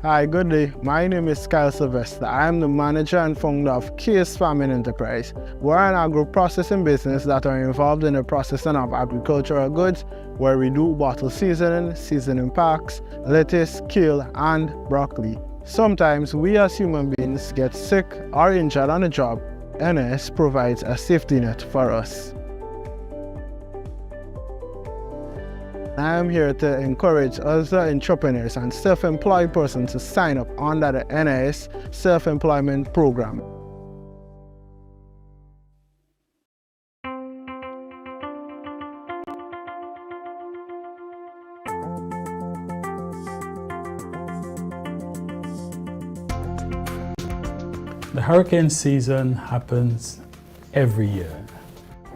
Hi, good day. My name is Kyle Sylvester. I am the manager and founder of Case Farming Enterprise. We're an agro-processing business that are involved in the processing of agricultural goods, where we do bottle seasoning packs, lettuce, kale, and broccoli. Sometimes we as human beings get sick or injured on the job. NS provides a safety net for us. I am here to encourage other entrepreneurs and self-employed persons to sign up under the NS Self-Employment Program. The hurricane season happens every year.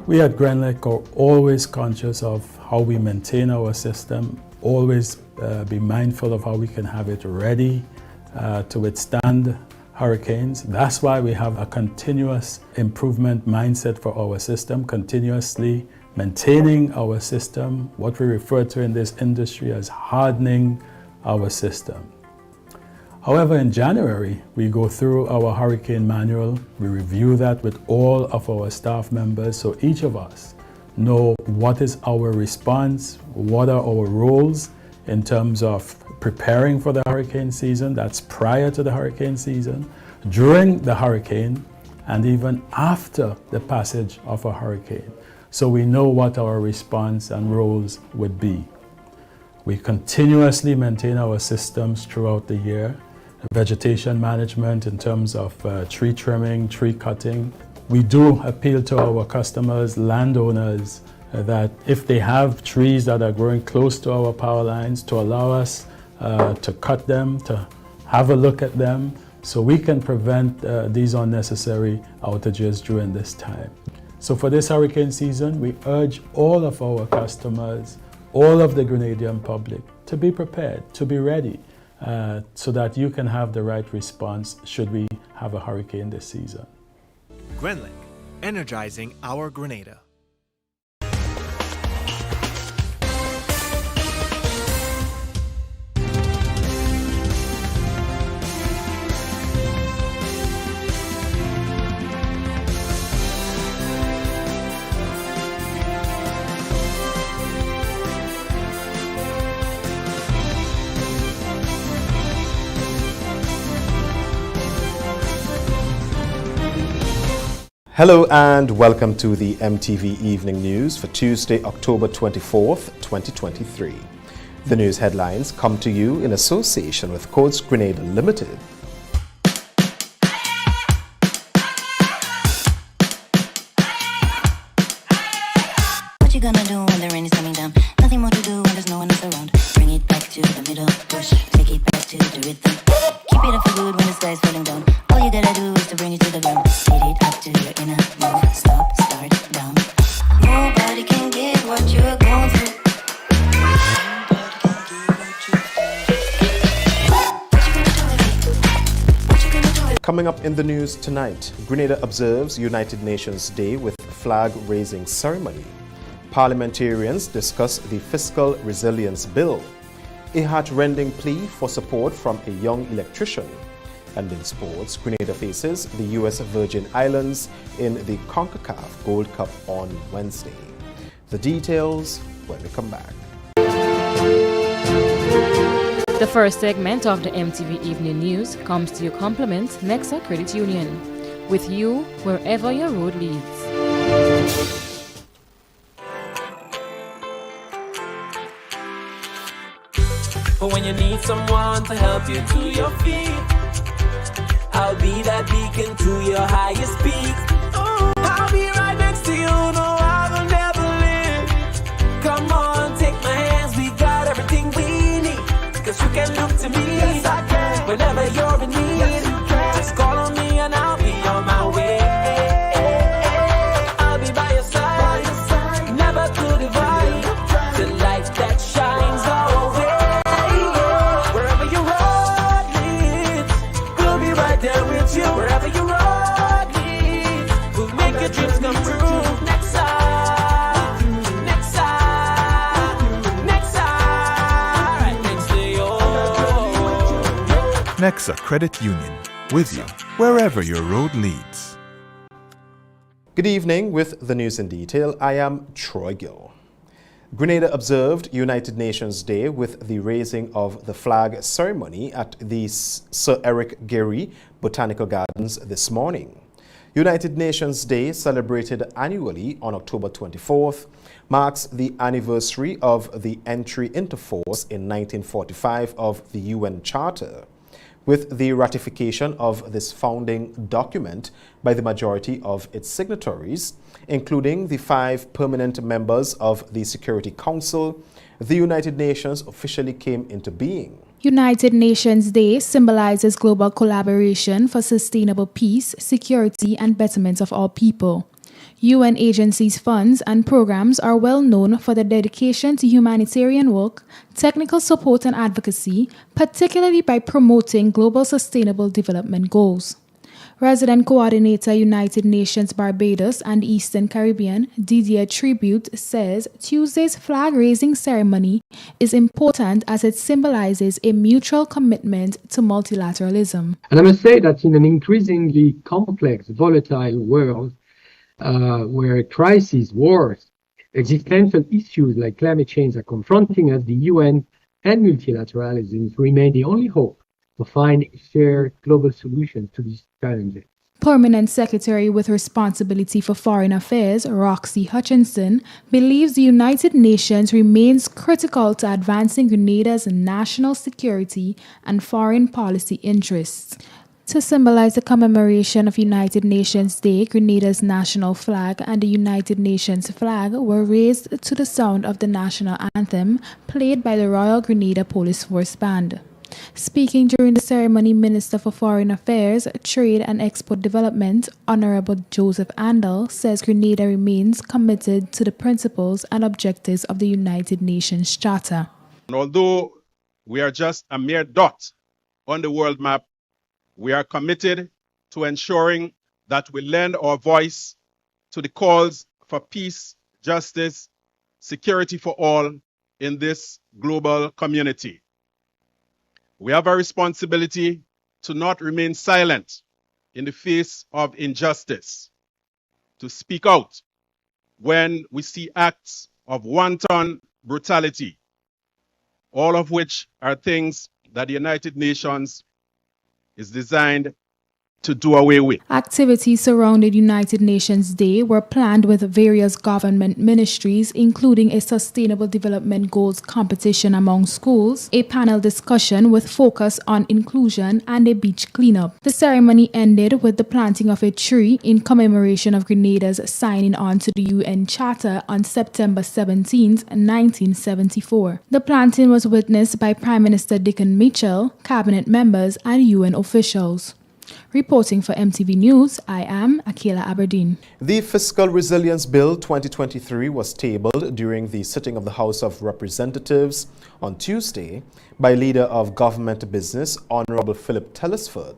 We at Grenlec are always conscious of how we maintain our system, always be mindful of how we can have it ready to withstand hurricanes. That's why we have a continuous improvement mindset for our system, continuously maintaining our system, what we refer to in this industry as hardening our system. However, in January, we go through our hurricane manual. We review that with all of our staff members, so each of us know what is our response, what are our roles in terms of preparing for the hurricane season, that's prior to the hurricane season, during the hurricane, and even after the passage of a hurricane. So we know what our response and roles would be. We continuously maintain our systems throughout the year. Vegetation management in terms of tree trimming, tree cutting. We do appeal to our customers, landowners, that if they have trees that are growing close to our power lines, to allow us to cut them, to have a look at them, so we can prevent these unnecessary outages during this time. So for this hurricane season, we urge all of our customers, all of the Grenadian public, to be prepared, to be ready, so that you can have the right response should we have a hurricane this season. Grenlec, energizing our Grenada. Hello and welcome to the MTV Evening News for Tuesday, October 24th, 2023. The news headlines come to you in association with Codes Grenada Limited. What you gonna do when the rain is coming down? Nothing more to do when there's no one else around. Bring it back to the middle, push, take it back to the rhythm. Keep it up for good when the sky's falling down. All you gotta do is to bring it to the ground. Speed it up to your inner move. Stop, start, down. Nobody can get what you're going through. Coming up in the news tonight, Grenada observes United Nations Day with flag-raising ceremony. Parliamentarians discuss the Fiscal Resilience Bill. A heart-rending plea for support from a young electrician. And in sports, Grenada faces the U.S. Virgin Islands in the CONCACAF Gold Cup on Wednesday. The details when we come back. The first segment of the MTV Evening News comes to you compliment Nexa Credit Union. With you wherever your road leads. But when you need someone to help you to your feet, I'll be that beacon to your highest peak. I'll be right next to you, no, I will never leave. Come on, take my hands, we got everything we need. Cause you can look to me, yes, I can. Whenever you're in need, yes, you can. Just call on me and I'll be on my way. I'll be by your side, never to divide. The light that shines our way. Wherever your road leads, we'll be right there with you. Wherever your road leads. Nexa Credit Union, with you wherever your road leads. Good evening. With the news in detail, I am Troy Gill. Grenada observed United Nations Day with the raising of the flag ceremony at the Sir Eric Gairy Botanical Gardens this morning. United Nations Day, celebrated annually on October 24th, marks the anniversary of the entry into force in 1945 of the UN Charter. With the ratification of this founding document by the majority of its signatories, including the 5 permanent members of the Security Council, the United Nations officially came into being. United Nations Day symbolizes global collaboration for sustainable peace, security, and betterment of all people. UN agencies' funds and programs are well known for their dedication to humanitarian work, technical support, and advocacy, particularly by promoting global sustainable development goals. Resident Coordinator, United Nations Barbados and Eastern Caribbean, Didier Tribute, says Tuesday's flag-raising ceremony is important as it symbolizes a mutual commitment to multilateralism. And I must say that in an increasingly complex, volatile world, where crises, wars, existential issues like climate change are confronting us, the UN and multilateralism remain the only hope to find shared global solutions to these challenges. Permanent Secretary with responsibility for foreign affairs, Roxy Hutchinson, believes the United Nations remains critical to advancing Grenada's national security and foreign policy interests. To symbolize the commemoration of United Nations Day, Grenada's national flag and the United Nations flag were raised to the sound of the national anthem played by the Royal Grenada Police Force Band. Speaking during the ceremony, Minister for Foreign Affairs, Trade and Export Development, Honorable Joseph Andel, says Grenada remains committed to the principles and objectives of the United Nations Charter. And although we are just a mere dot on the world map, we are committed to ensuring that we lend our voice to the calls for peace, justice, security for all in this global community. We have a responsibility to not remain silent in the face of injustice, to speak out when we see acts of wanton brutality, all of which are things that the United Nations is designed to do away with. Activities surrounding United Nations Day were planned with various government ministries, including a Sustainable Development Goals competition among schools, a panel discussion with focus on inclusion, and a beach cleanup. The ceremony ended with the planting of a tree in commemoration of Grenada's signing on to the UN Charter on September 17, 1974. The planting was witnessed by Prime Minister Dickon Mitchell, cabinet members, and UN officials. Reporting for MTV News, I am Akela Aberdeen. The Fiscal Resilience Bill 2023 was tabled during the sitting of the House of Representatives on Tuesday by Leader of Government Business, Honorable Philip Telesford.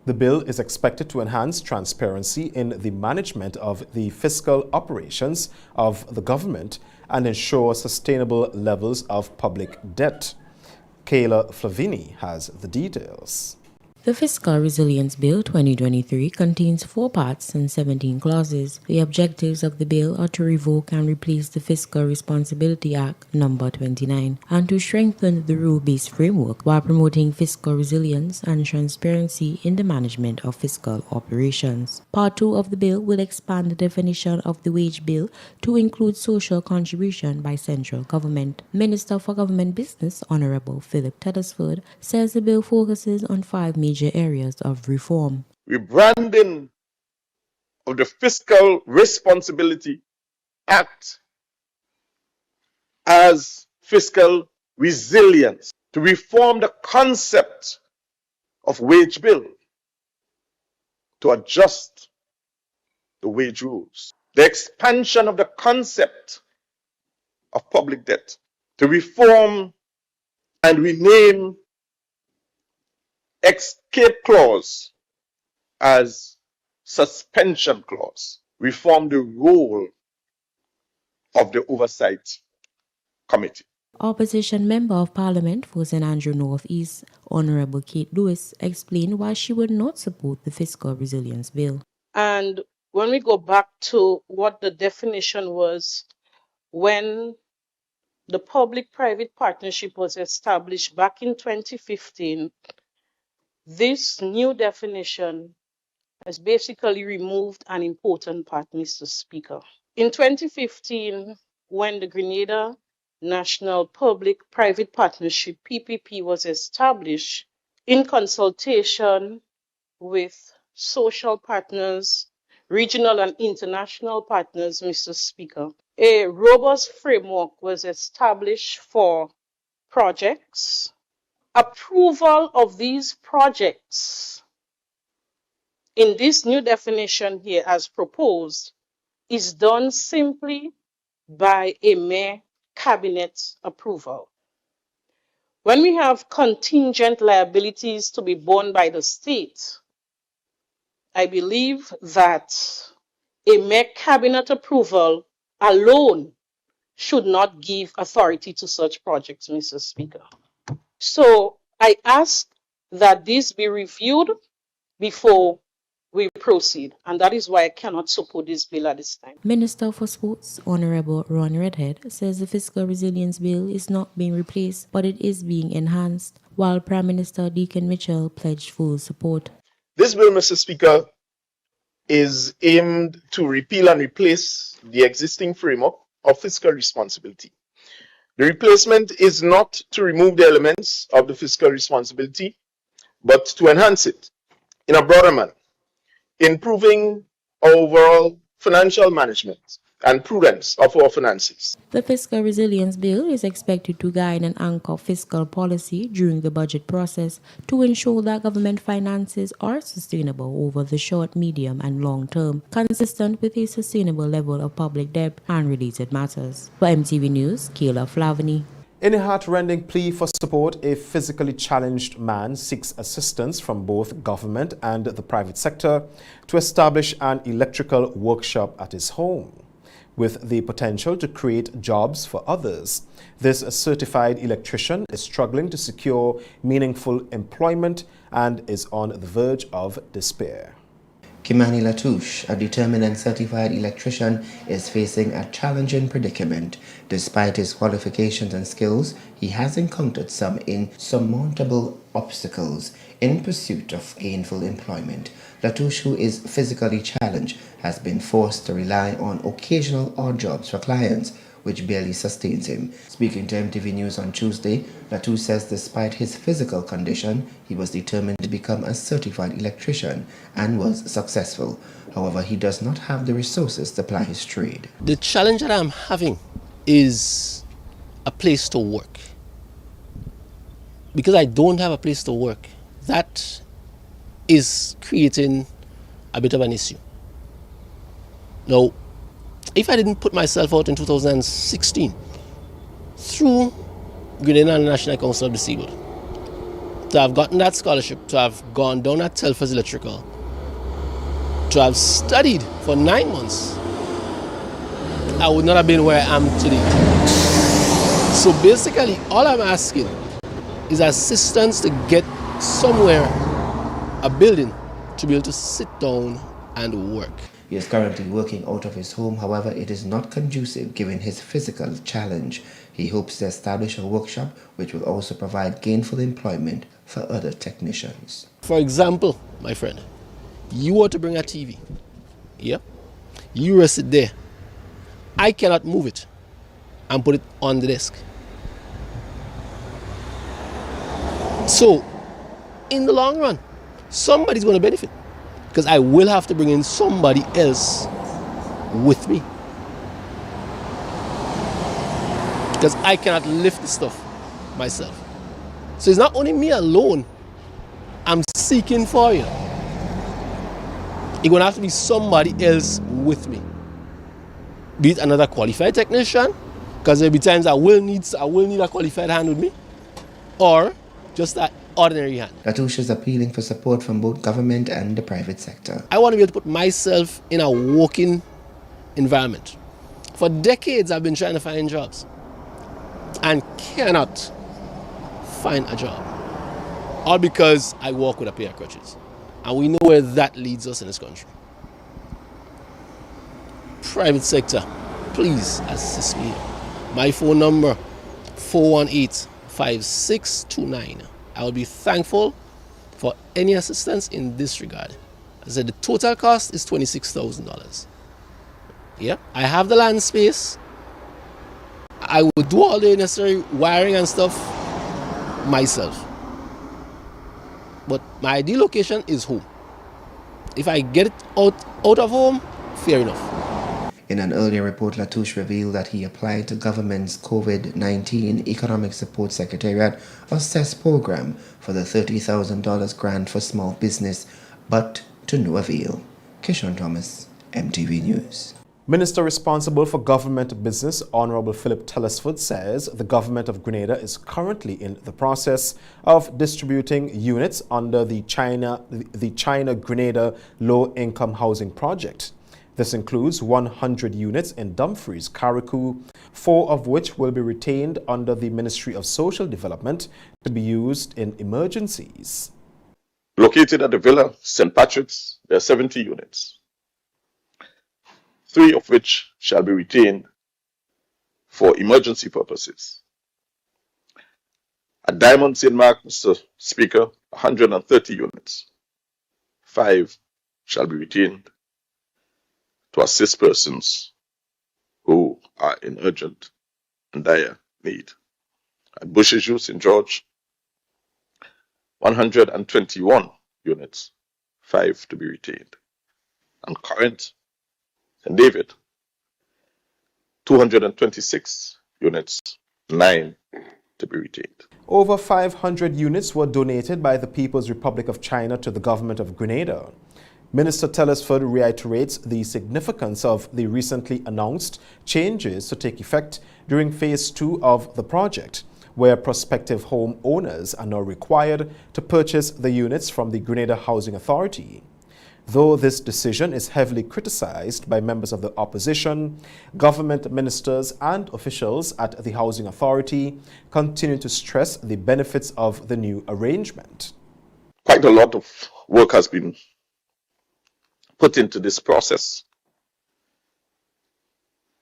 The bill is expected to enhance transparency in the management of the fiscal operations of the government and ensure sustainable levels of public debt. Kayla Flavini has the details. The Fiscal Resilience Bill 2023 contains 4 parts and 17 clauses. The objectives of the bill are to revoke and replace the Fiscal Responsibility Act No. 29 and to strengthen the rule-based framework while promoting fiscal resilience and transparency in the management of fiscal operations. Part 2 of the bill will expand the definition of the wage bill to include social contribution by central government. Minister for Government Business, Honorable Philip Telesford, says the bill focuses on 5 major areas of reform. Rebranding of the Fiscal Responsibility Act as fiscal resilience, to reform the concept of wage bill, to adjust the wage rules, the expansion of the concept of public debt, to reform and rename escape clause as suspension clause, reform the role of the oversight committee. Opposition Member of Parliament for St. Andrew North East, Honourable Kate Lewis, explained why she would not support the Fiscal Resilience Bill. And when we go back to what the definition was when the public-private partnership was established back in 2015, this new definition has basically removed an important part, Mr. Speaker. In 2015, when the Grenada National Public-Private Partnership, PPP, was established in consultation with social partners, regional and international partners, Mr. Speaker, a robust framework was established for projects. Approval of these projects in this new definition here as proposed is done simply by a mere cabinet approval. When we have contingent liabilities to be borne by the state, I believe that a mere cabinet approval alone should not give authority to such projects, Mr. Speaker. So I ask that this be reviewed before we proceed, and that is why I cannot support this bill at this time. Minister for Sports, Honourable Ron Redhead, says the Fiscal Resilience Bill is not being replaced, but it is being enhanced, while Prime Minister Deacon Mitchell pledged full support. This bill, Mr. Speaker, is aimed to repeal and replace the existing framework of fiscal responsibility. The replacement is not to remove the elements of the fiscal responsibility, but to enhance it in a broader manner, improving our overall financial management and prudence of our finances. The Fiscal Resilience Bill is expected to guide and anchor fiscal policy during the budget process to ensure that government finances are sustainable over the short, medium and long term, consistent with a sustainable level of public debt and related matters. For MTV News, Kayla Flavany. In a heart-rending plea for support, a physically challenged man seeks assistance from both government and the private sector to establish an electrical workshop at his home, with the potential to create jobs for others. This certified electrician is struggling to secure meaningful employment and is on the verge of despair. Kimani Latouche, a determined and certified electrician, is facing a challenging predicament. Despite his qualifications and skills, he has encountered some insurmountable obstacles in pursuit of gainful employment. Latouche, who is physically challenged, has been forced to rely on occasional odd jobs for clients, which barely sustains him. Speaking to MTV News on Tuesday, Latouche says despite his physical condition, he was determined to become a certified electrician and was successful. However, he does not have the resources to ply his trade. The challenge that I'm having is a place to work. Because I don't have a place to work, that is creating a bit of an issue. Now, if I didn't put myself out in 2016 through Grenada National Council of Disabled to have gotten that scholarship, to have gone down at Telford's Electrical, to have studied for 9 months, I would not have been where I am today. So basically, all I'm asking is assistance to get somewhere, a building, to be able to sit down and work. He is currently working out of his home, however, it is not conducive given his physical challenge. He hopes to establish a workshop which will also provide gainful employment for other technicians. For example, my friend, you want to bring a TV, yeah? You rest it there. I cannot move it and put it on the desk. So, in the long run, somebody's going to benefit, because I will have to bring in somebody else with me, because I cannot lift the stuff myself. So it's not only me alone I'm seeking for, you know. It's going to have to be somebody else with me, be it another qualified technician, because there'll be times I will need a qualified hand with me, or just that ordinary hand. Latouche is appealing for support from both government and the private sector. I want to be able to put myself in a working environment. For decades, I've been trying to find jobs. and cannot find a job, all because I walk with a pair of crutches. And we know where that leads us in this country. Private sector, please assist me. My phone number, 418-5629. I will be thankful for any assistance in this regard. I said the total cost is $26,000. Yeah, I have the land space. I would do all the necessary wiring and stuff myself. But my ideal location is home. If I get it out of home, fair enough. In an earlier report, Latouche revealed that he applied to government's COVID-19 Economic Support Secretariat or CES program for the $30,000 grant for small business, but to no avail. Kishon Thomas, MTV News. Minister responsible for government business, Honorable Philip Telesford, says the government of Grenada is currently in the process of distributing units under the China-Grenada Low-Income Housing Project. This includes 100 units in Dumfries, Carriacou, 4 of which will be retained under the Ministry of Social Development to be used in emergencies. Located at the Villa St. Patrick's, there are 70 units, 3 of which shall be retained for emergency purposes. At Diamond St. Mark, Mr. Speaker, 130 units, 5 shall be retained to assist persons who are in urgent and dire need. At Bushes U, St. George, 121 units, 5 to be retained. And Corinth, St. David, 226 units, 9 to be retained. Over 500 units were donated by the People's Republic of China to the government of Grenada. Minister Telesford reiterates the significance of the recently announced changes to take effect during Phase 2 of the project, where prospective home owners are now required to purchase the units from the Grenada Housing Authority. Though this decision is heavily criticized by members of the opposition, government ministers and officials at the Housing Authority continue to stress the benefits of the new arrangement. Quite a lot of work has been put into this process,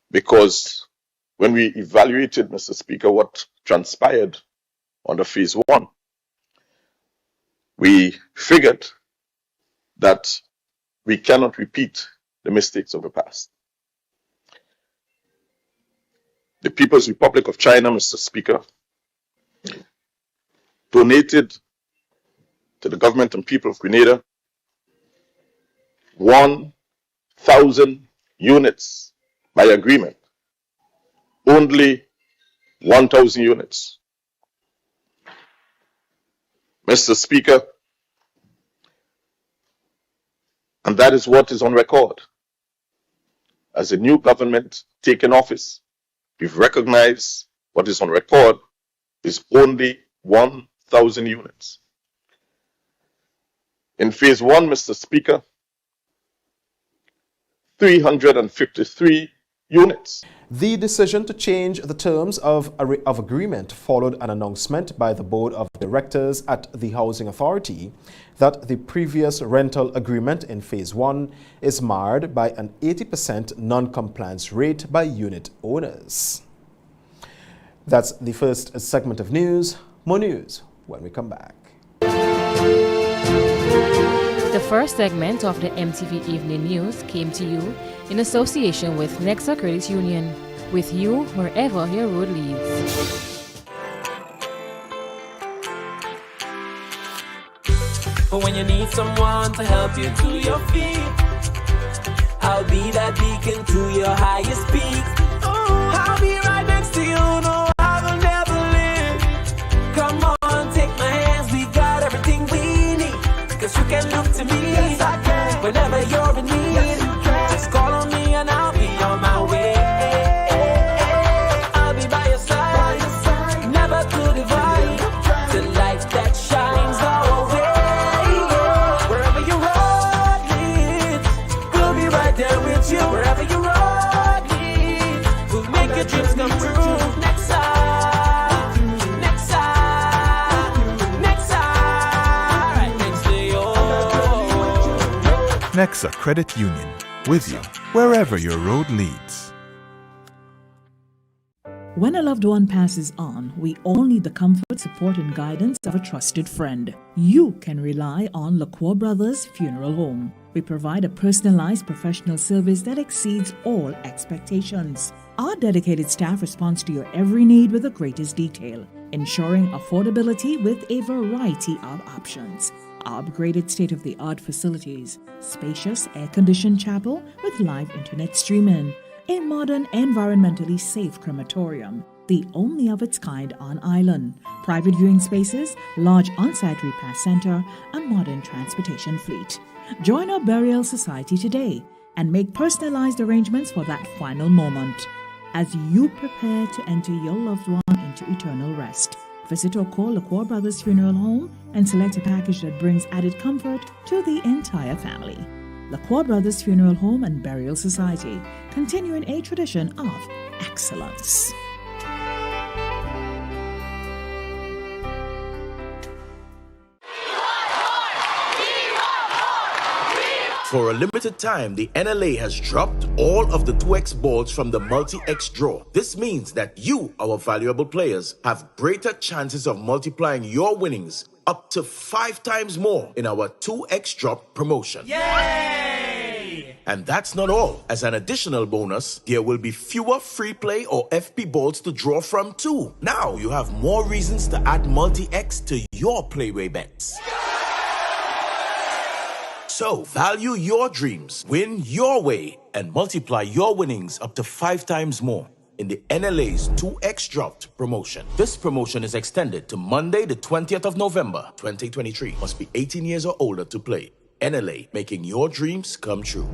because when we evaluated, Mr. Speaker, what transpired under Phase 1, we figured that we cannot repeat the mistakes of the past. The People's Republic of China, Mr. Speaker, donated to the government and people of Grenada 1,000 units by agreement. Only 1,000 units. Mr. Speaker, and that is what is on record. As a new government taking office, we've recognized what is on record is only 1,000 units. In Phase 1, Mr. Speaker, 353 units. The decision to change the terms of agreement followed an announcement by the Board of Directors at the Housing Authority that the previous rental agreement in Phase 1 is marred by an 80% non-compliance rate by unit owners. That's the first segment of news. More news when we come back. The first segment of the MTV Evening News came to you in association with Nexa Credit Union, with you wherever your road leads. But when you need someone to help you to your feet, I'll be that beacon to your highest peak. I'll be right next to you, no, I will never leave. Come on, take my hands, we got everything we need. 'Cause you can look to me, yes, I can. Whenever you're in need, yes, you can. Just call on me and I'll be on my way. I'll be by your side, never to divide. The light that shines our way. Wherever your road leads, we'll be right there with you. Wherever your road leads. Nexa Credit Union, with you wherever your road leads. When a loved one passes on, we all need the comfort, support, and guidance of a trusted friend. You can rely on LaCroix Brothers Funeral Home. We provide a personalized professional service that exceeds all expectations. Our dedicated staff responds to your every need with the greatest detail, ensuring affordability with a variety of options. Our upgraded state-of-the-art facilities, spacious air-conditioned chapel with live internet streaming, a modern, environmentally safe crematorium, the only of its kind on island, private viewing spaces, large on-site repast center, a modern transportation fleet. Join our burial society today and make personalized arrangements for that final moment. As you prepare to enter your loved one into eternal rest, visit or call LaCroix Brothers Funeral Home and select a package that brings added comfort to the entire family. LaCroix Brothers Funeral Home and Burial Society, continuing a tradition of excellence. For a limited time, the NLA has dropped all of the 2X balls from the multi-X draw. This means that you, our valuable players, have greater chances of multiplying your winnings up to 5 times more in our 2X drop promotion. Yay! And that's not all. As an additional bonus, there will be fewer free play or FP balls to draw from too. Now you have more reasons to add multi-X to your playway bets. So, value your dreams, win your way, and multiply your winnings up to 5 times more in the NLA's 2X Dropped promotion. This promotion is extended to Monday, the 20th of November, 2023. Must be 18 years or older to play. NLA, making your dreams come true.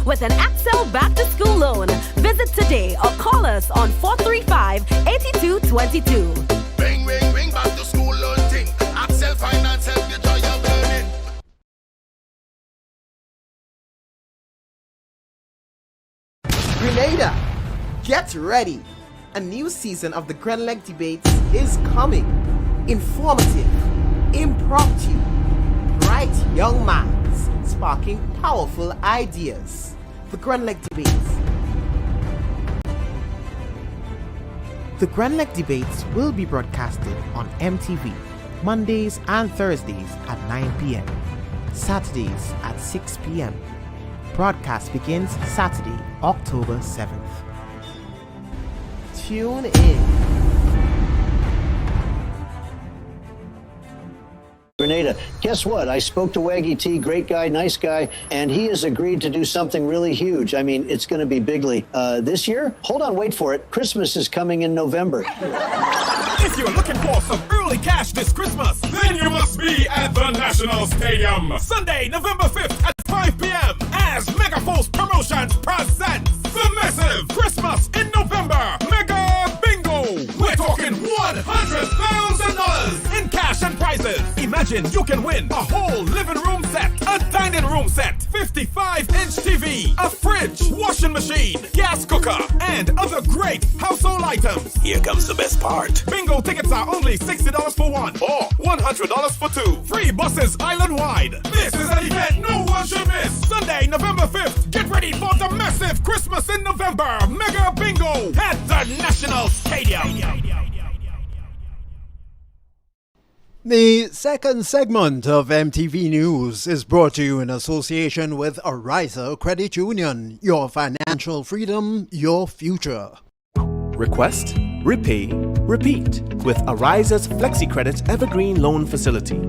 with an Accel Back to School loan. Visit today or call us on 435-8222. Ring, ring, ring, back to school loan thing. Accel Finance help you joy of learning. Grenada, get ready. A new season of the Grenleg Debates is coming. Informative, impromptu, bright young minds sparking powerful ideas. The Grenleg Debates. The Grenleg Debates will be broadcasted on MTV Mondays and Thursdays at 9 p.m. Saturdays at 6 p.m. Broadcast begins Saturday, October 7th. Tune in. Grenada. Guess what? I spoke to Waggy T, great guy, nice guy, and he has agreed to do something really huge. I mean, it's going to be bigly. This year? Hold on, wait for it. Christmas is coming in November. If you're looking for some early cash this Christmas, then you must be at the National Stadium. Sunday, November 5th at 5 p.m. as Megaforce Promotions presents the massive Christmas in November Mega Bingo with Imagine you can win a whole living room set, a dining room set, 55-inch TV, a fridge, washing machine, gas cooker, and other great household items. Here comes the best part. Bingo tickets are only $60 for one or $100 for two. Free buses island-wide. This is an event no one should miss. Sunday, November 5th. Get ready for the massive Christmas in November Mega Bingo at the National Stadium. The second segment of MTV News is brought to you in association with Ariza Credit Union. Your financial freedom, your future. Request, repay, repeat with Ariza's FlexiCredit Evergreen Loan Facility.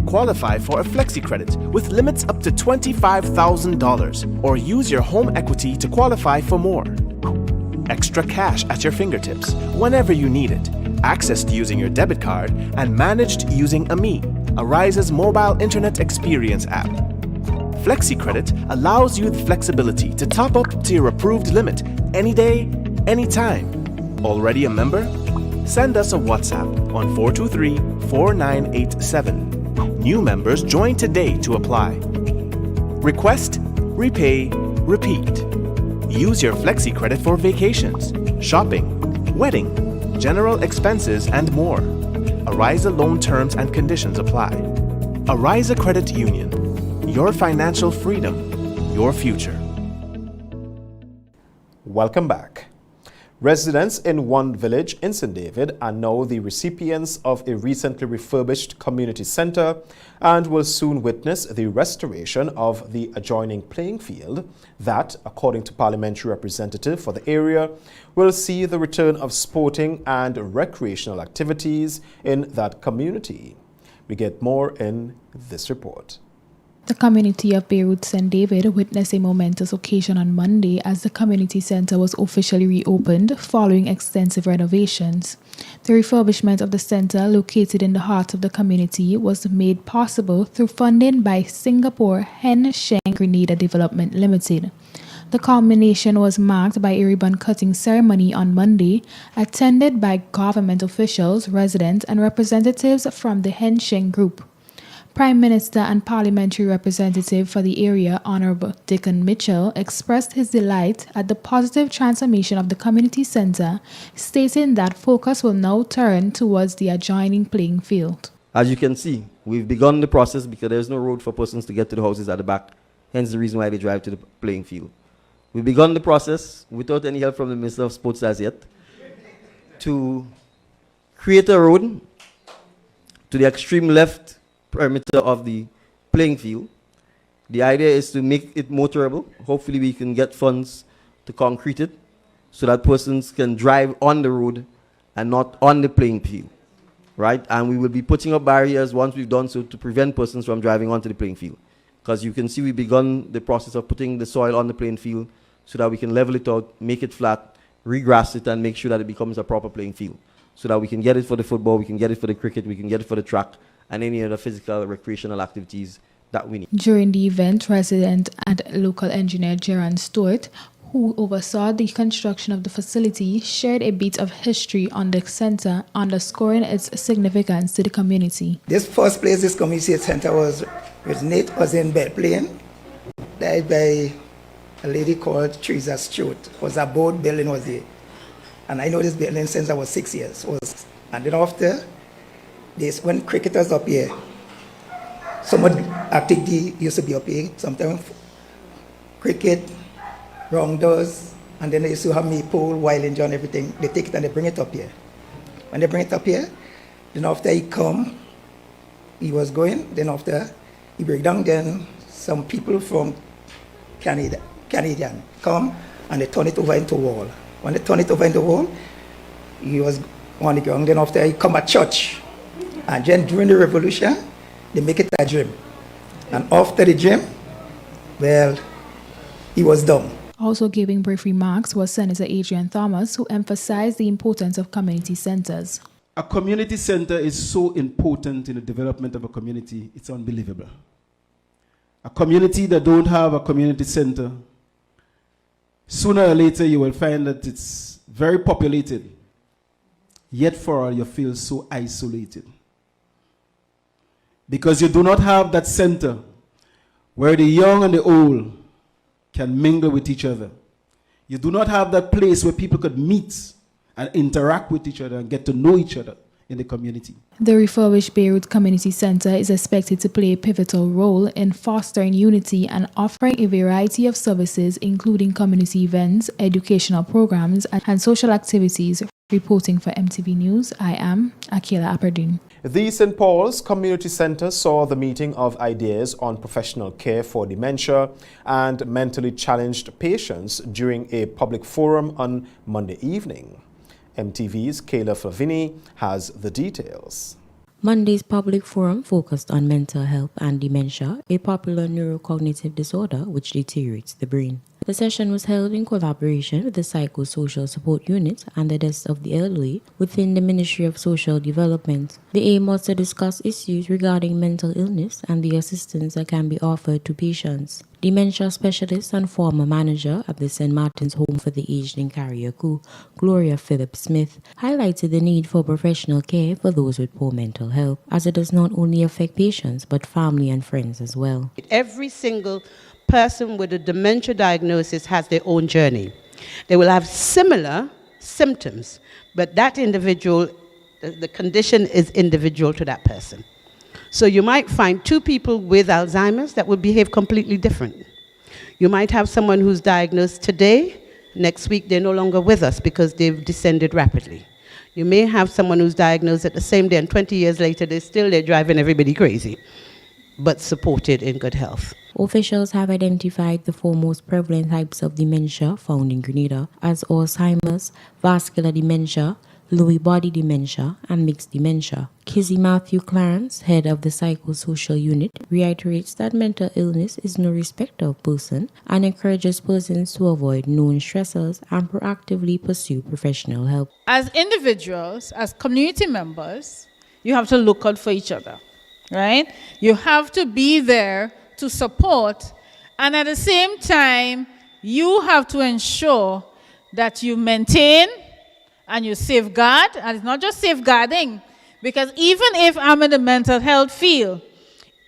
Qualify for a FlexiCredit with limits up to $25,000 or use your home equity to qualify for more. Extra cash at your fingertips whenever you need it. Accessed using your debit card and managed using AMI, Ariza's mobile internet experience app. FlexiCredit allows you the flexibility to top up to your approved limit any day, anytime. Already a member? Send us a WhatsApp on 423-4987. New members join today to apply. Request, repay, repeat. Use your FlexiCredit for vacations, shopping, wedding, general expenses, and more. Ariza loan terms and conditions apply. Ariza Credit Union. Your financial freedom, your future. Welcome back. Residents in one village in St. David are now the recipients of a recently refurbished community center and will soon witness the restoration of the adjoining playing field that, according to parliamentary representative for the area, will see the return of sporting and recreational activities in that community. We get more in this report. The community of Beirut St. David witnessed a momentous occasion on Monday as the community center was officially reopened following extensive renovations. The refurbishment of the center, located in the heart of the community, was made possible through funding by Singapore Hen Sheng Grenada Development Limited. The culmination was marked by a ribbon-cutting ceremony on Monday, attended by government officials, residents, and representatives from the Hen Sheng Group. Prime Minister and Parliamentary Representative for the area, Honorable Dickon Mitchell, expressed his delight at the positive transformation of the community centre, stating that focus will now turn towards the adjoining playing field. As you can see, we've begun the process because there's no road for persons to get to the houses at the back, hence the reason why they drive to the playing field. We've begun the process without any help from the Minister of Sports as yet to create a road to the extreme left perimeter of the playing field. The idea is to make it motorable. Hopefully we can get funds to concrete it so that persons can drive on the road and not on the playing field, right? And we will be putting up barriers once we've done so to prevent persons from driving onto the playing field. Because you can see we've begun the process of putting the soil on the playing field so that we can level it out, make it flat, regrass it, and make sure that it becomes a proper playing field. So that we can get it for the football, we can get it for the cricket, we can get it for the track, and any other physical recreational activities that we need. During the event, resident and local engineer Gerard Stewart, who oversaw the construction of the facility, shared a bit of history on the centre, underscoring its significance to the community. This first place, this community centre was in Belle Plaine, died by a lady called Teresa Stewart. It was a boat building was there. And I know this building since I was 6 years. And then after this, when cricketers up here, some activity used to be up here, sometimes cricket, rounders, and then they used to have me pool, wild and John, everything. They take it and they bring it up here. When they bring it up here, then after he come, he was going, then after he break down, then some people from Canadian come and they turn it over into wall. When they turn it over into wall, he was on the ground, then after he come at church. And then during the revolution, they make it a gym. And after the gym, well, he was done. Also giving brief remarks was Senator Adrian Thomas, who emphasized the importance of community centers. A community center is so important in the development of a community, it's unbelievable. A community that don't have a community center, sooner or later you will find that it's very populated, yet for all you feel so isolated. because you do not have that center where the young and the old can mingle with each other. You do not have that place where people could meet and interact with each other and get to know each other in the community. The refurbished Beirut Community Center is expected to play a pivotal role in fostering unity and offering a variety of services, including community events, educational programs, and social activities. Reporting for MTV News, I am Akila Aperdine. The St. Paul's Community Center saw the meeting of ideas on professional care for dementia and mentally challenged patients during a public forum on Monday evening. MTV's Kayla Flavini has the details. Monday's public forum focused on mental health and dementia, a popular neurocognitive disorder which deteriorates the brain. The session was held in collaboration with the Psychosocial Support Unit and the Desk of the Elderly within the Ministry of Social Development. The aim was to discuss issues regarding mental illness and the assistance that can be offered to patients. Dementia specialist and former manager at the St. Martin's Home for the Aged in Carriacou, Gloria Phillips Smith, highlighted the need for professional care for those with poor mental health, as it does not only affect patients but family and friends as well. Every single person with a dementia diagnosis has their own journey. They will have similar symptoms, but that individual, the condition is individual to that person. So you might find two people with Alzheimer's that will behave completely different. You might have someone who's diagnosed today, next week they're no longer with us because they've descended rapidly. You may have someone who's diagnosed at the same day and 20 years later they're driving everybody crazy, but supported in good health. Officials have identified the four most prevalent types of dementia found in Grenada as Alzheimer's, vascular dementia, Lewy body dementia, and mixed dementia. Kizzy Matthew Clarence, head of the Psychosocial Unit, reiterates that mental illness is no respecter of person and encourages persons to avoid known stressors and proactively pursue professional help. As individuals, as community members, you have to look out for each other, right? You have to be there to support, and at the same time, you have to ensure that you maintain and you safeguard, and it's not just safeguarding, because even if I'm in the mental health field,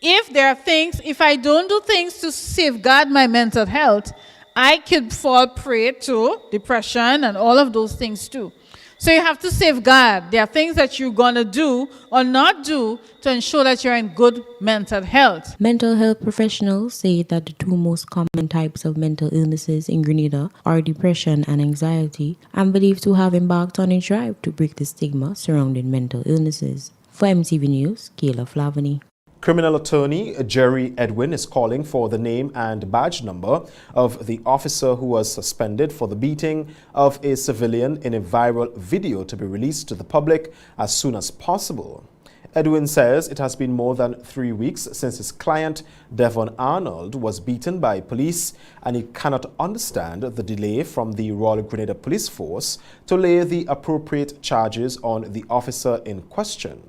if there are things, if I don't do things to safeguard my mental health, I could fall prey to depression and all of those things too. So you have to safeguard. There are things that you're going to do or not do to ensure that you're in good mental health. Mental health professionals say that the two most common types of mental illnesses in Grenada are depression and anxiety, and believe to have embarked on a drive to break the stigma surrounding mental illnesses. For MTV News, Kayla Flavini. Criminal attorney Jerry Edwin is calling for the name and badge number of the officer who was suspended for the beating of a civilian in a viral video to be released to the public as soon as possible. Edwin says it has been more than 3 weeks since his client, Devon Arnold, was beaten by police, and he cannot understand the delay from the Royal Grenada Police Force to lay the appropriate charges on the officer in question.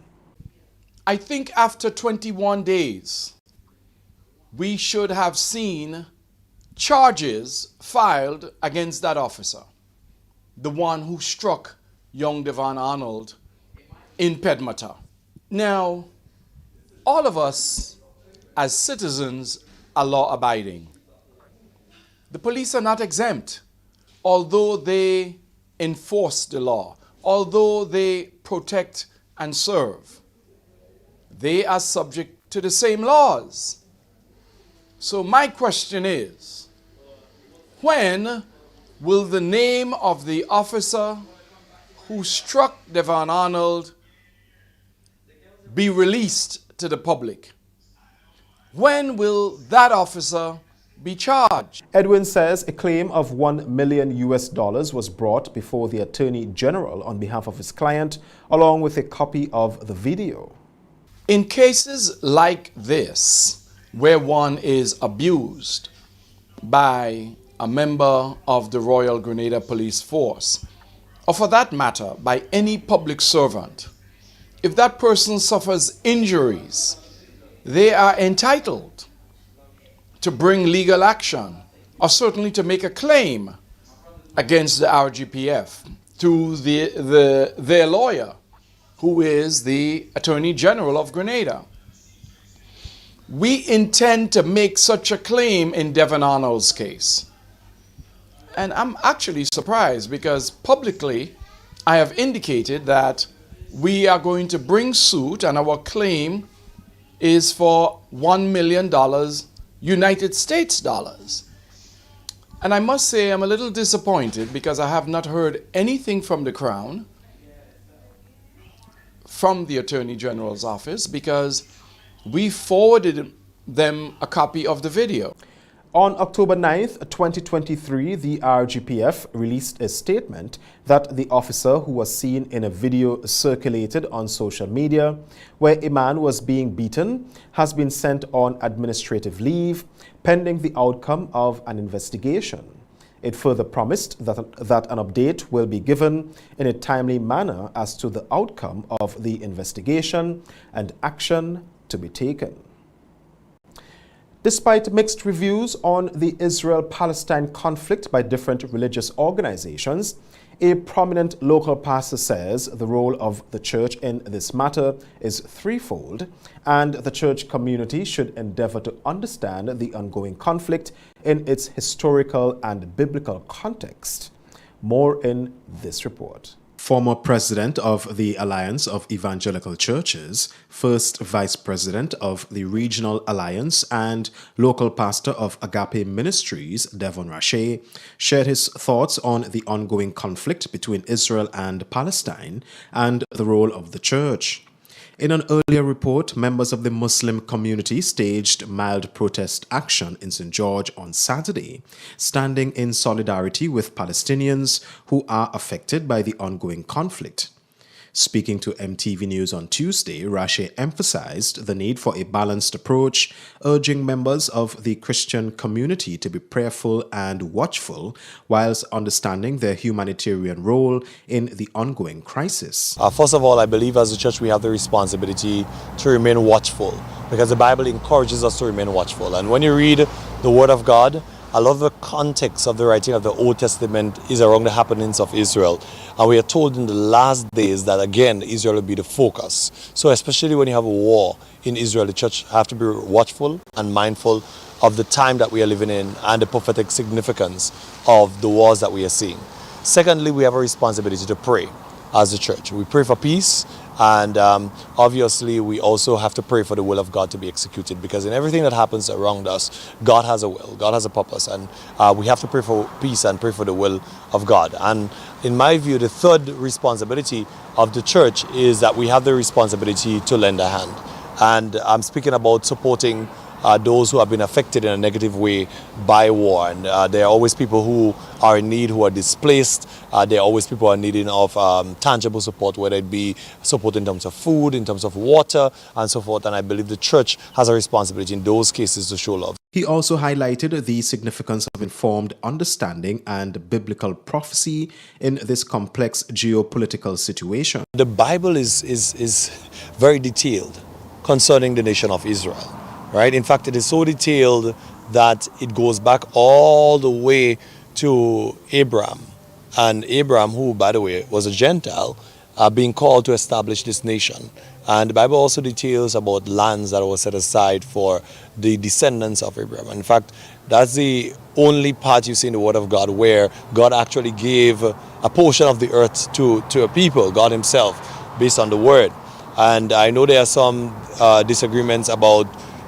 I think after 21 days, we should have seen charges filed against that officer, the one who struck young Devon Arnold in Pedmata. Now, all of us as citizens are law-abiding. The police are not exempt, although they enforce the law, although they protect and serve. They are subject to the same laws. So my question is, when will the name of the officer who struck Devon Arnold be released to the public? When will that officer be charged? Edwin says a claim of $1 million was brought before the Attorney General on behalf of his client, along with a copy of the video. In cases like this, where one is abused by a member of the Royal Grenada Police Force, or for that matter, by any public servant, if that person suffers injuries, they are entitled to bring legal action, or certainly to make a claim against the RGPF to their lawyer, who is the Attorney General of Grenada. we intend to make such a claim in Devon Arnold's case. And I'm actually surprised because publicly I have indicated that we are going to bring suit and our claim is for $1 million United States dollars. And I must say I'm a little disappointed because I have not heard anything from the Crown, from the Attorney General's office, because we forwarded them a copy of the video. On October 9th, 2023, the RGPF released a statement that the officer who was seen in a video circulated on social media where a man was being beaten has been sent on administrative leave pending the outcome of an investigation. It further promised that an update will be given in a timely manner as to the outcome of the investigation and action to be taken. Despite mixed reviews on the Israel-Palestine conflict by different religious organizations, a prominent local pastor says the role of the church in this matter is threefold, and the church community should endeavor to understand the ongoing conflict in its historical and biblical context. More in this report. Former president of the Alliance of Evangelical Churches, first vice president of the Regional Alliance, and local pastor of Agape Ministries, Devon Rache, shared his thoughts on the ongoing conflict between Israel and Palestine and the role of the church. In an earlier report, members of the Muslim community staged mild protest action in St. George on Saturday, standing in solidarity with Palestinians who are affected by the ongoing conflict. Speaking to MTV News on Tuesday, Rache emphasized the need for a balanced approach, urging members of the Christian community to be prayerful and watchful, whilst understanding their humanitarian role in the ongoing crisis. First of all, I believe as a church we have the responsibility to remain watchful, because the Bible encourages us to remain watchful. And when you read the Word of God, a lot of the context of the writing of the Old Testament is around the happenings of Israel. And we are told in the last days that, again, Israel will be the focus. So especially when you have a war in Israel, the church have to be watchful and mindful of the time that we are living in and the prophetic significance of the wars that we are seeing. Secondly, we have a responsibility to pray as a church. We pray for peace. And obviously, we also have to pray for the will of God to be executed, because in everything that happens around us, God has a will, God has a purpose, and we have to pray for peace and pray for the will of God. And in my view, the third responsibility of the church is that we have the responsibility to lend a hand. And I'm speaking about supporting those who have been affected in a negative way by war. And there are always people who are in need, who are displaced. There are always people who are needing of tangible support, whether it be support in terms of food, in terms of water, and so forth. And I believe the church has a responsibility in those cases to show love. He also highlighted the significance of informed understanding and biblical prophecy in this complex geopolitical situation. The Bible is very detailed concerning the nation of Israel. Right? In fact, it is so detailed that it goes back all the way to Abraham. And Abraham, who, by the way, was a Gentile, being called to establish this nation. And the Bible also details about lands that were set aside for the descendants of Abraham. In fact, that's the only part you see in the Word of God where God actually gave a portion of the earth to a people, God himself, based on the Word. And I know there are some disagreements about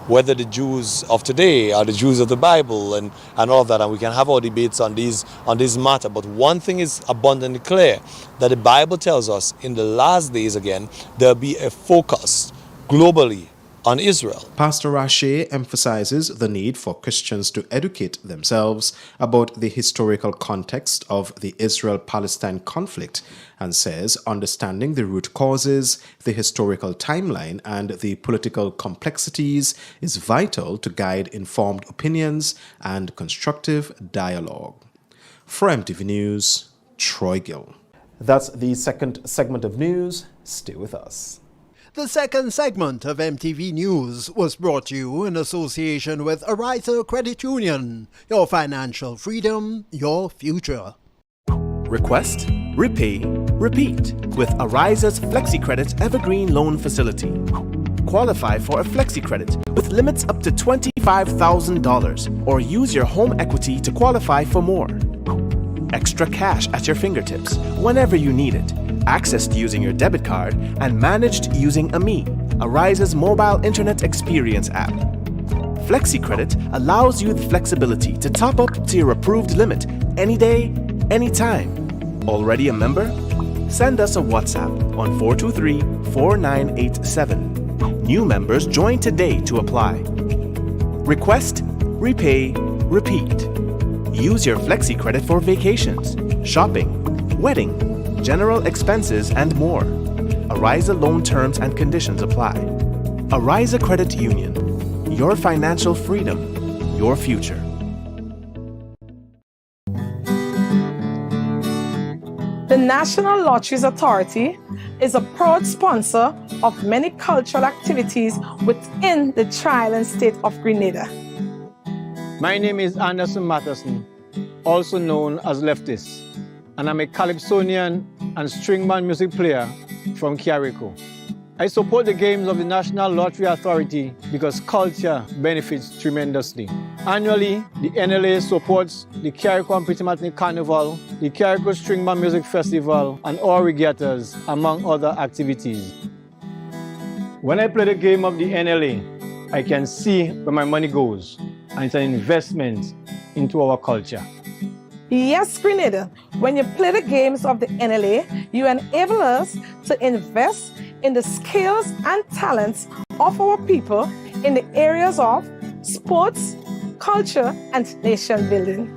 whether the Jews of today are the Jews of the Bible and all of that, and we can have our debates on this matter. But one thing is abundantly clear, that the Bible tells us in the last days again, there'll be a focus globally on Israel. Pastor Rache emphasizes the need for Christians to educate themselves about the historical context of the Israel-Palestine conflict and says understanding the root causes, the historical timeline, and the political complexities is vital to guide informed opinions and constructive dialogue. For MTV News, Troy Gill. That's the second segment of news. Stay with us. The second segment of MTV News was brought to you in association with Ariza Credit Union. Your financial freedom, your future. Request, repay, repeat with Ariza's FlexiCredit Evergreen Loan Facility. Qualify for a flexi credit with limits up to $25,000 or use your home equity to qualify for more. Extra cash at your fingertips whenever you need it, accessed using your debit card and managed using AMI, Ariza's mobile internet experience app. Flexi Credit allows you the flexibility to top up to your approved limit any day, anytime. Already a member? Send us a WhatsApp on 423-4987. New members join today to apply. Request, repay, repeat. Use your Flexi Credit for vacations, shopping, wedding, general expenses, and more. Ariza loan terms and conditions apply. Ariza Credit Union. Your financial freedom, your future. The National Lotteries Authority is a proud sponsor of many cultural activities within the Tri-Island state of Grenada. My name is Anderson Matterson, also known as Leftist, and I'm a calypsonian and string band music player from Carrico. I support the games of the National Lottery Authority because culture benefits tremendously. Annually, the NLA supports the Carrico and Pittimatney Carnival, the Carrico String Band Music Festival, and all regattas, among other activities. When I play the game of the NLA, I can see where my money goes, and it's an investment into our culture. Yes, Grenada, when you play the games of the NLA, you enable us to invest in the skills and talents of our people in the areas of sports, culture, and nation building.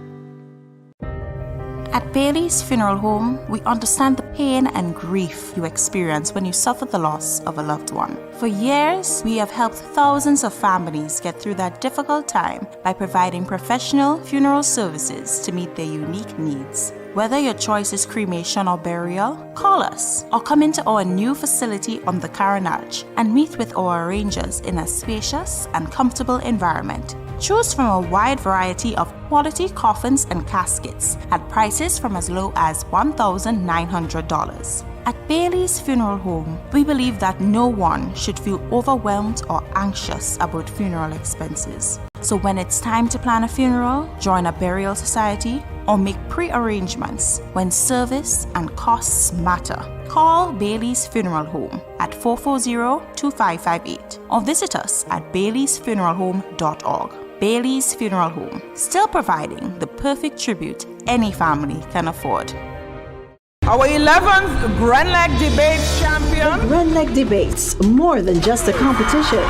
At Bailey's Funeral Home, we understand the pain and grief you experience when you suffer the loss of a loved one. For years, we have helped thousands of families get through that difficult time by providing professional funeral services to meet their unique needs. Whether your choice is cremation or burial, call us or come into our new facility on the Carenage and meet with our arrangers in a spacious and comfortable environment. Choose from a wide variety of quality coffins and caskets at prices from as low as $1,900. At Bailey's Funeral Home, we believe that no one should feel overwhelmed or anxious about funeral expenses. So when it's time to plan a funeral, join a burial society, or make pre-arrangements when service and costs matter, call Bailey's Funeral Home at 440-2558 or visit us at baileysfuneralhome.org. Bailey's Funeral Home, still providing the perfect tribute any family can afford. Our 11th Grand Leg Debates champion. The Grand Leg Debates, more than just a competition.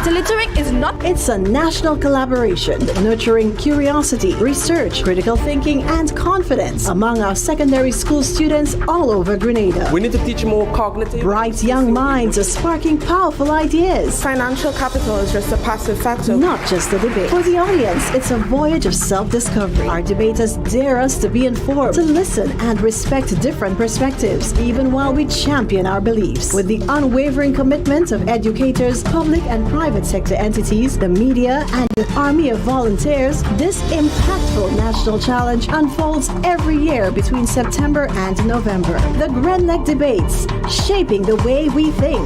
Littering is not. It's a national collaboration, nurturing curiosity, research, critical thinking, and confidence among our secondary school students all over Grenada. We need to teach more cognitive. Bright young minds are sparking powerful ideas. Financial capital is just a passive factor. Not just a debate. For the audience, it's a voyage of self-discovery. Our debaters dare us to be informed, to listen and respect different perspectives, even while we champion our beliefs. With the unwavering commitment of educators, public and private sector entities, the media, and an army of volunteers, this impactful national challenge unfolds every year between September and November. The Grand Leg Debates, shaping the way we think.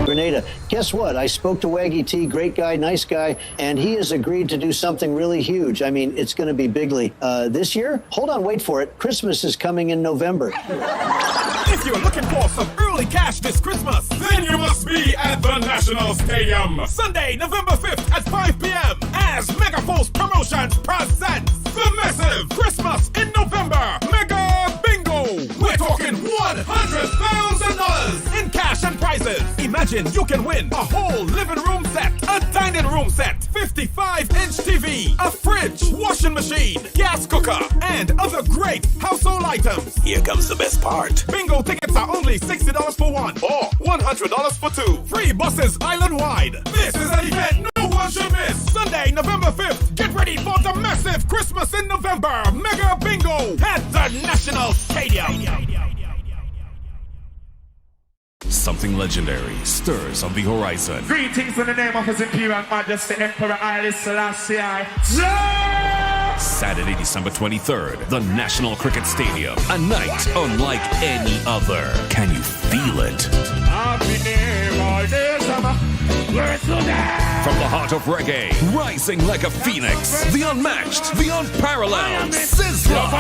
Grenada. Guess what? I spoke to Waggy T, great guy, nice guy, and he has agreed to do something really huge. I mean, it's going to be bigly. This year? Hold on, wait for it. Christmas is coming in November. If you're looking for some early cash this Christmas, then you must be at the National Stadium. Sunday, November 5th at 5 p.m. as Megaforce Promotions presents the massive Christmas in November Mega Bingo. We're talking $100,000 in cash and prizes. Imagine you can win a whole living room set, a dining room set, 55-inch TV, a fridge, washing machine, gas cooker, and other great household items. Here comes the best part. Bingo tickets are only $60 for one or $100 for two. Free buses island-wide. This is an event no one should miss. Sunday, November 5th. Get ready for the massive Christmas in November Mega Bingo at the National Stadium. Something legendary stirs on the horizon. Greetings in the name of His Imperial Majesty Emperor Haile Selassie. Saturday, December 23rd, the National Cricket Stadium. A night unlike any other. Can you feel it? Happy New From the heart of reggae, rising like a phoenix, the unmatched, the unparalleled Sizzla.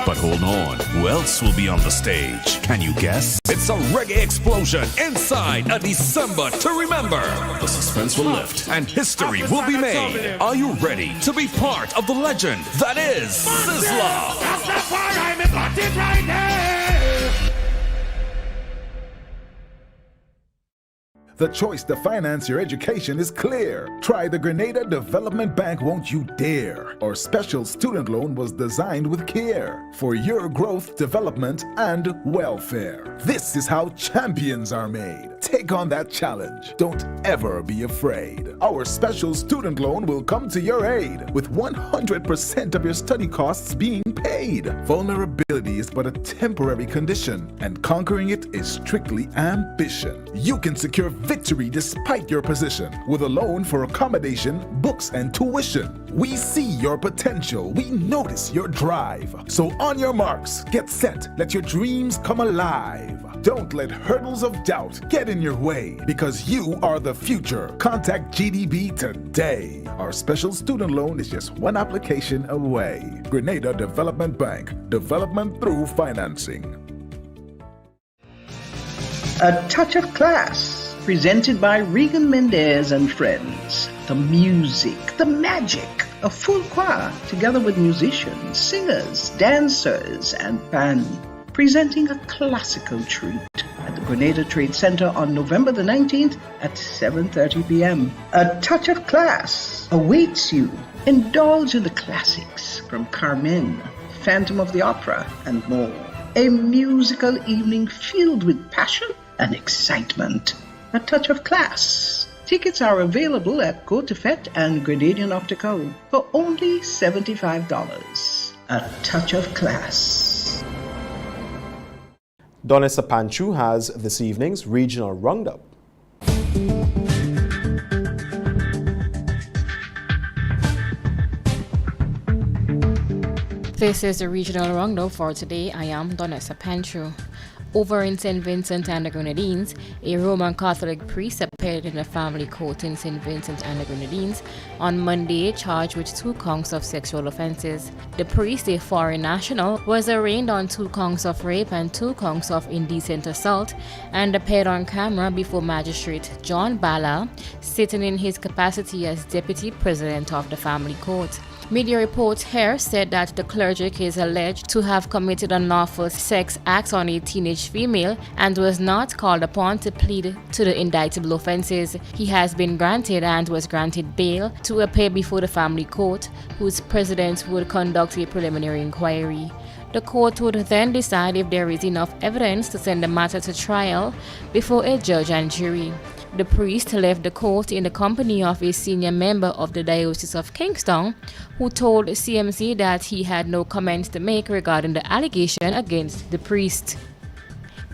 But hold on, who else will be on the stage? Can you guess? It's a reggae explosion inside a December to remember. The suspense will lift and history will be made. Are you ready to be part of the legend that is Sizzla? The choice to finance your education is clear. Try the Grenada Development Bank Won't You Dare. Our special student loan was designed with care for your growth, development, and welfare. This is how champions are made. Take on that challenge. Don't ever be afraid. Our special student loan will come to your aid with 100% of your study costs being paid. Vulnerability is but a temporary condition, and conquering it is strictly ambition. You can secure victory despite your position with a loan for accommodation, books, and tuition. We see your potential. We notice your drive. So on your marks, get set. Let your dreams come alive. Don't let hurdles of doubt get in your way, because you are the future. Contact GDB today. Our special student loan is just one application away. Grenada Development Bank. Development through financing. A Touch of Class, presented by Regan Mendez and friends. The music, the magic, a full choir together with musicians, singers, dancers, and band, presenting a classical treat at the Grenada Trade Center on November the 19th at 7:30 p.m. A Touch of Class awaits you. Indulge in the classics from Carmen, Phantom of the Opera, and more. A musical evening filled with passion and excitement. A Touch of Class. Tickets are available at Côte-Fête and Grenadian Optico for only $75. A Touch of Class. Donessa Panchu has this evening's regional roundup. This is the regional roundup for today. I am Donessa Panchu. Over in St. Vincent and the Grenadines, a Roman Catholic priest appeared in a family court in St. Vincent and the Grenadines on Monday, charged with 2 counts of sexual offenses. The priest, a foreign national, was arraigned on 2 counts of rape and 2 counts of indecent assault and appeared on camera before Magistrate John Bala, sitting in his capacity as deputy president of the family court. Media reports here said that the cleric is alleged to have committed unlawful sex acts on a teenage female and was not called upon to plead to the indictable offenses. He has been granted and was granted bail to appear before the family court, whose president would conduct a preliminary inquiry. The court would then decide if there is enough evidence to send the matter to trial before a judge and jury. The priest left the court in the company of a senior member of the Diocese of Kingston, who told CMC that he had no comments to make regarding the allegation against the priest.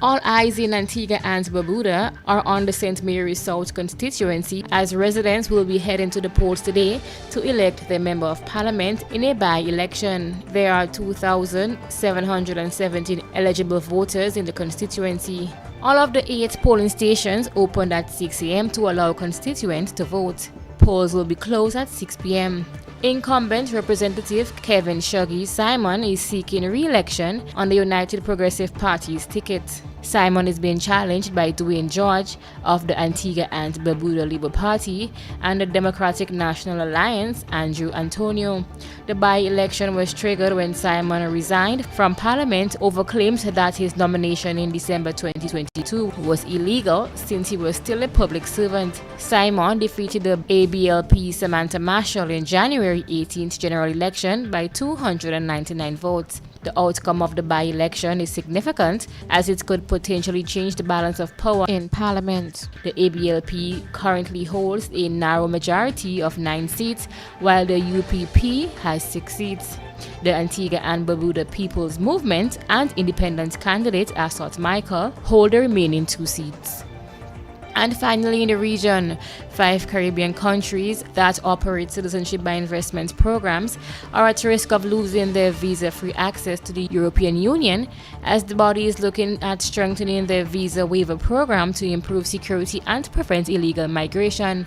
All eyes in Antigua and Barbuda are on the St. Mary's South constituency, as residents will be heading to the polls today to elect their Member of Parliament in a by-election. There are 2,717 eligible voters in the constituency. All of the 8 polling stations opened at 6 a.m. to allow constituents to vote. Polls will be closed at 6 p.m. Incumbent Representative Kevin Shuggy Simon is seeking re-election on the United Progressive Party's ticket. Simon is being challenged by Dwayne George of the Antigua and Barbuda Labour Party and the Democratic National Alliance, Andrew Antonio. The by-election was triggered when Simon resigned from Parliament over claims that his nomination in December 2022 was illegal since he was still a public servant. Simon defeated the ABLP Samantha Marshall in January 18th general election by 299 votes. The outcome of the by-election is significant as it could potentially change the balance of power in Parliament. The ABLP currently holds a narrow majority of 9 seats, while the UPP has 6 seats. The Antigua and Barbuda People's Movement and independent candidate Assot Michael hold the remaining 2 seats. And finally in the region, 5 Caribbean countries that operate citizenship by investment programs are at risk of losing their visa-free access to the European Union, as the body is looking at strengthening their visa waiver program to improve security and prevent illegal migration.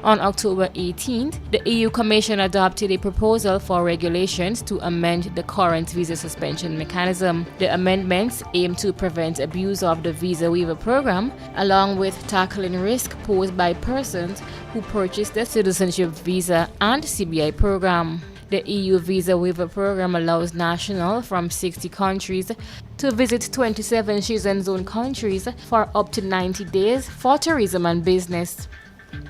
On October 18th, the EU Commission adopted a proposal for regulations to amend the current visa suspension mechanism. The amendments aim to prevent abuse of the visa waiver program, along with tackling risk posed by persons who purchase the citizenship visa and CBI program. The EU visa waiver program allows nationals from 60 countries to visit 27 Schengen zone countries for up to 90 days for tourism and business.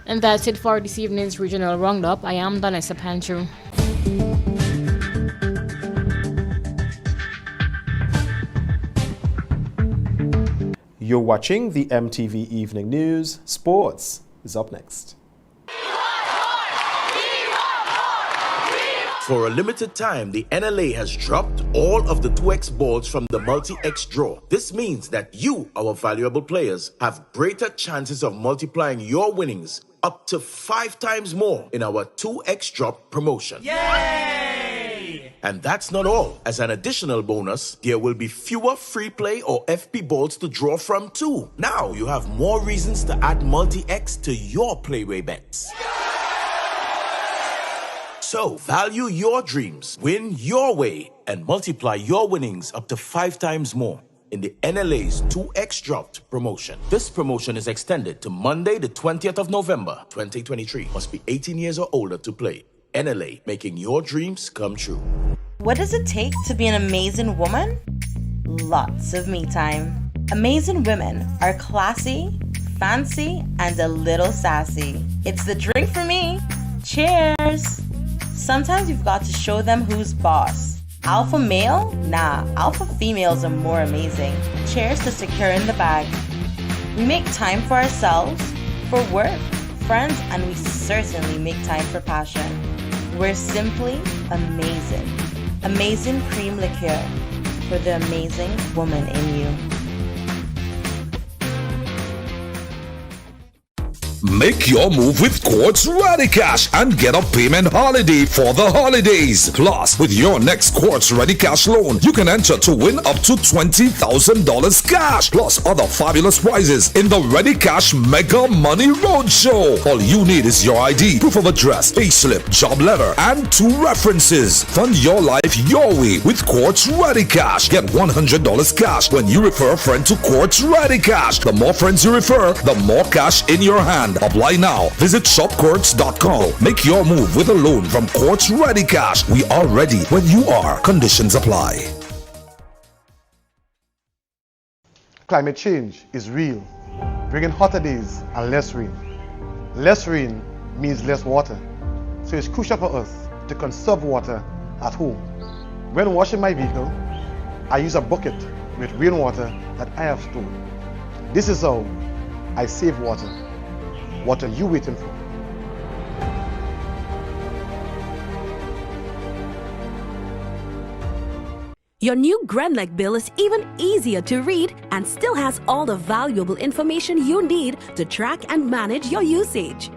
And that's it for this evening's regional roundup. I am Donessa Pantru. You're watching the MTV Evening News. Sports is up next. For a limited time, the NLA has dropped all of the 2X balls from the multi-X draw. This means that you, our valuable players, have greater chances of multiplying your winnings up to 5 times more in our 2X drop promotion. Yay! And that's not all. As an additional bonus, there will be fewer free play or FP balls to draw from too. Now you have more reasons to add multi-X to your playway bets. So, value your dreams, win your way, and multiply your winnings up to 5 times more in the NLA's 2X Dropped promotion. This promotion is extended to Monday, the 20th of November, 2023. Must be 18 years or older to play. NLA, making your dreams come true. What does it take to be an amazing woman? Lots of me time. Amazing women are classy, fancy, and a little sassy. It's the drink for me. Cheers! Sometimes you've got to show them who's boss. Alpha male? Nah, alpha females are more amazing. Cheers to securing the bag. We make time for ourselves, for work, friends, and we certainly make time for passion. We're simply amazing. Amazing cream liqueur for the amazing woman in you. Make your move with Quartz Ready Cash and get a payment holiday for the holidays. Plus, with your next Quartz Ready Cash loan, you can enter to win up to $20,000 cash, plus other fabulous prizes in the Ready Cash Mega Money Roadshow. All you need is your ID, proof of address, payslip, job letter, and 2 references. Fund your life your way with Quartz Ready Cash. Get $100 cash when you refer a friend to Quartz Ready Cash. The more friends you refer, the more cash in your hand. Apply now. Visit shopquartz.com. Make your move with a loan from Quartz Ready Cash. We are ready when you are. Conditions apply. Climate change is real, bringing hotter days and less rain. Less rain means less water, so it's crucial for us to conserve water at home. When washing my vehicle, I use a bucket with rainwater that I have stored. This is how I save water. What are you waiting for? Your new Grenlec bill is even easier to read and still has all the valuable information you need to track and manage your usage.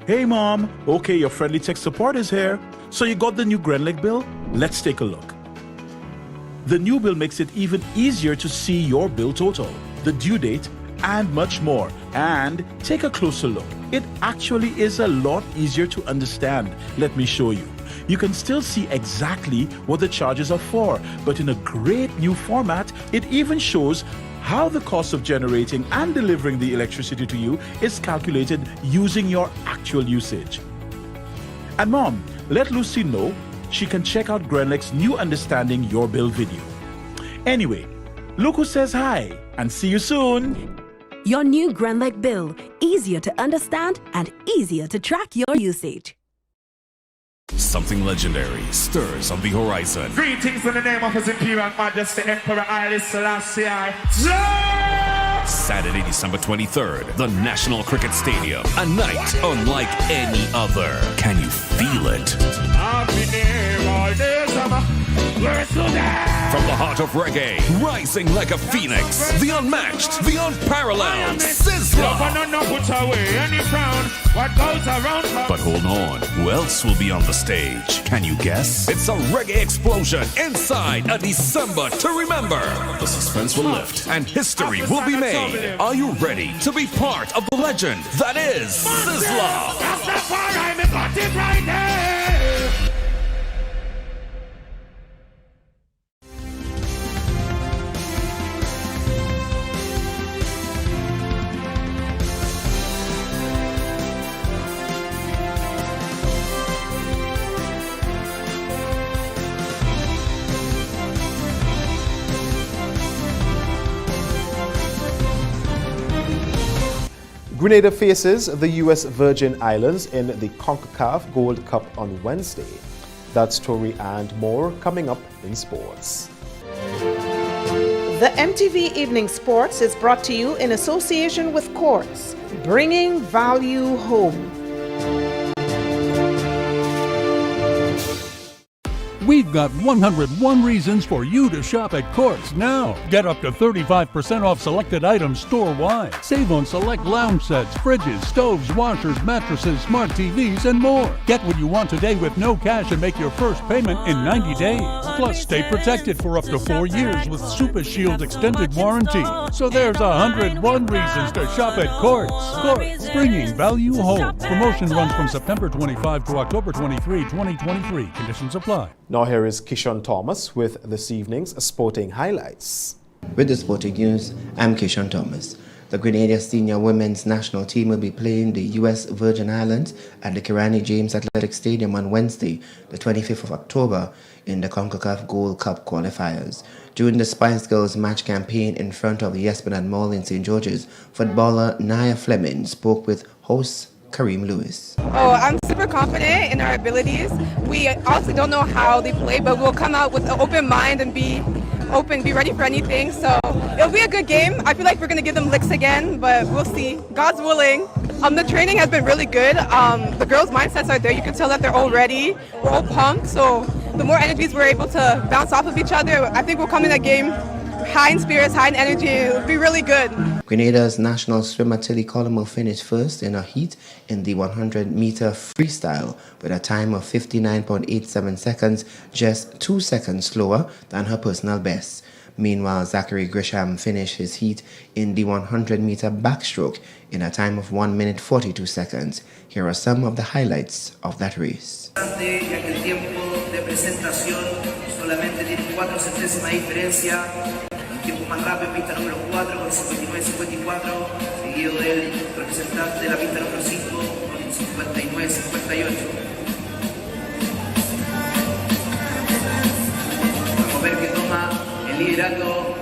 Hey Mom, okay, your friendly tech support is here. So you got the new Grenlec bill? Let's take a look. The new bill makes it even easier to see your bill total, the due date, and much more. And take a closer look. It actually is a lot easier to understand. Let me show you. You can still see exactly what the charges are for, but in a great new format, it even shows how the cost of generating and delivering the electricity to you is calculated using your actual usage. And Mom, let Lucy know she can check out Grenlec's new Understanding Your Bill video. Anyway, look who says hi, and see you soon. Your new Grenlec bill, easier to understand and easier to track your usage. Something legendary stirs on the horizon. Greetings in the name of His Imperial Majesty Emperor Haile Selassie. Saturday, December 23rd, the National Cricket Stadium. A night unlike any other. Can you feel it? I've been here all days. From the heart of reggae, rising like a phoenix, the unmatched, the unparalleled Sizzler. But hold on, who else will be on the stage? Can you guess? It's a reggae explosion inside a December to remember. The suspense will lift and history will be made. Are you ready to be part of the legend that is Sizzler? Grenada faces the U.S. Virgin Islands in the CONCACAF Gold Cup on Wednesday. That story and more coming up in sports. The MTV Evening Sports is brought to you in association with Courts, bringing value home. We've got 101 reasons for you to shop at Courts now. Get up to 35% off selected items store-wide. Save on select lounge sets, fridges, stoves, washers, mattresses, smart TVs, and more. Get what you want today with no cash and make your first payment in 90 days. Plus, stay protected for up to 4 years with Super Shield extended warranty. So there's 101 reasons to shop at Courts. Courts, bringing value home. Promotion runs from September 25 to October 23, 2023. Conditions apply. Now here is Kishon Thomas with this evening's sporting highlights. With the sporting news, I'm Kishon Thomas. The Grenada senior women's national team will be playing the U.S. Virgin Islands at the Kirani James Athletic Stadium on Wednesday, the 25th of October, in the CONCACAF Gold Cup qualifiers. During the Spice Girls match campaign in front of the Esplanade Mall in St. George's, footballer Nia Fleming spoke with host Kareem Lewis. Oh, I'm super confident in our abilities. We also don't know how they play, but we'll come out with an open mind and be open, be ready for anything. So it'll be a good game. I feel like we're going to give them licks again, but we'll see. God's willing. The training has been really good. The girls' mindsets are there. You can tell that they're all ready. We're all pumped. So the more energies we're able to bounce off of each other, I think we'll come in that game high in spirits, high in energy. It'll be really good. Grenada's national swimmer Tilly Colomo finished first in her heat in the 100-meter freestyle with a time of 59.87 seconds, just 2 seconds slower than her personal best. Meanwhile, Zachary Grisham finished his heat in the 100-meter backstroke in a time of 1 minute 42 seconds. Here are some of the highlights of that race. Tiempo más rápido, pista número 4 con 59.54, seguido del representante de la pista número 5 con 59.58. Vamos a ver que toma el liderato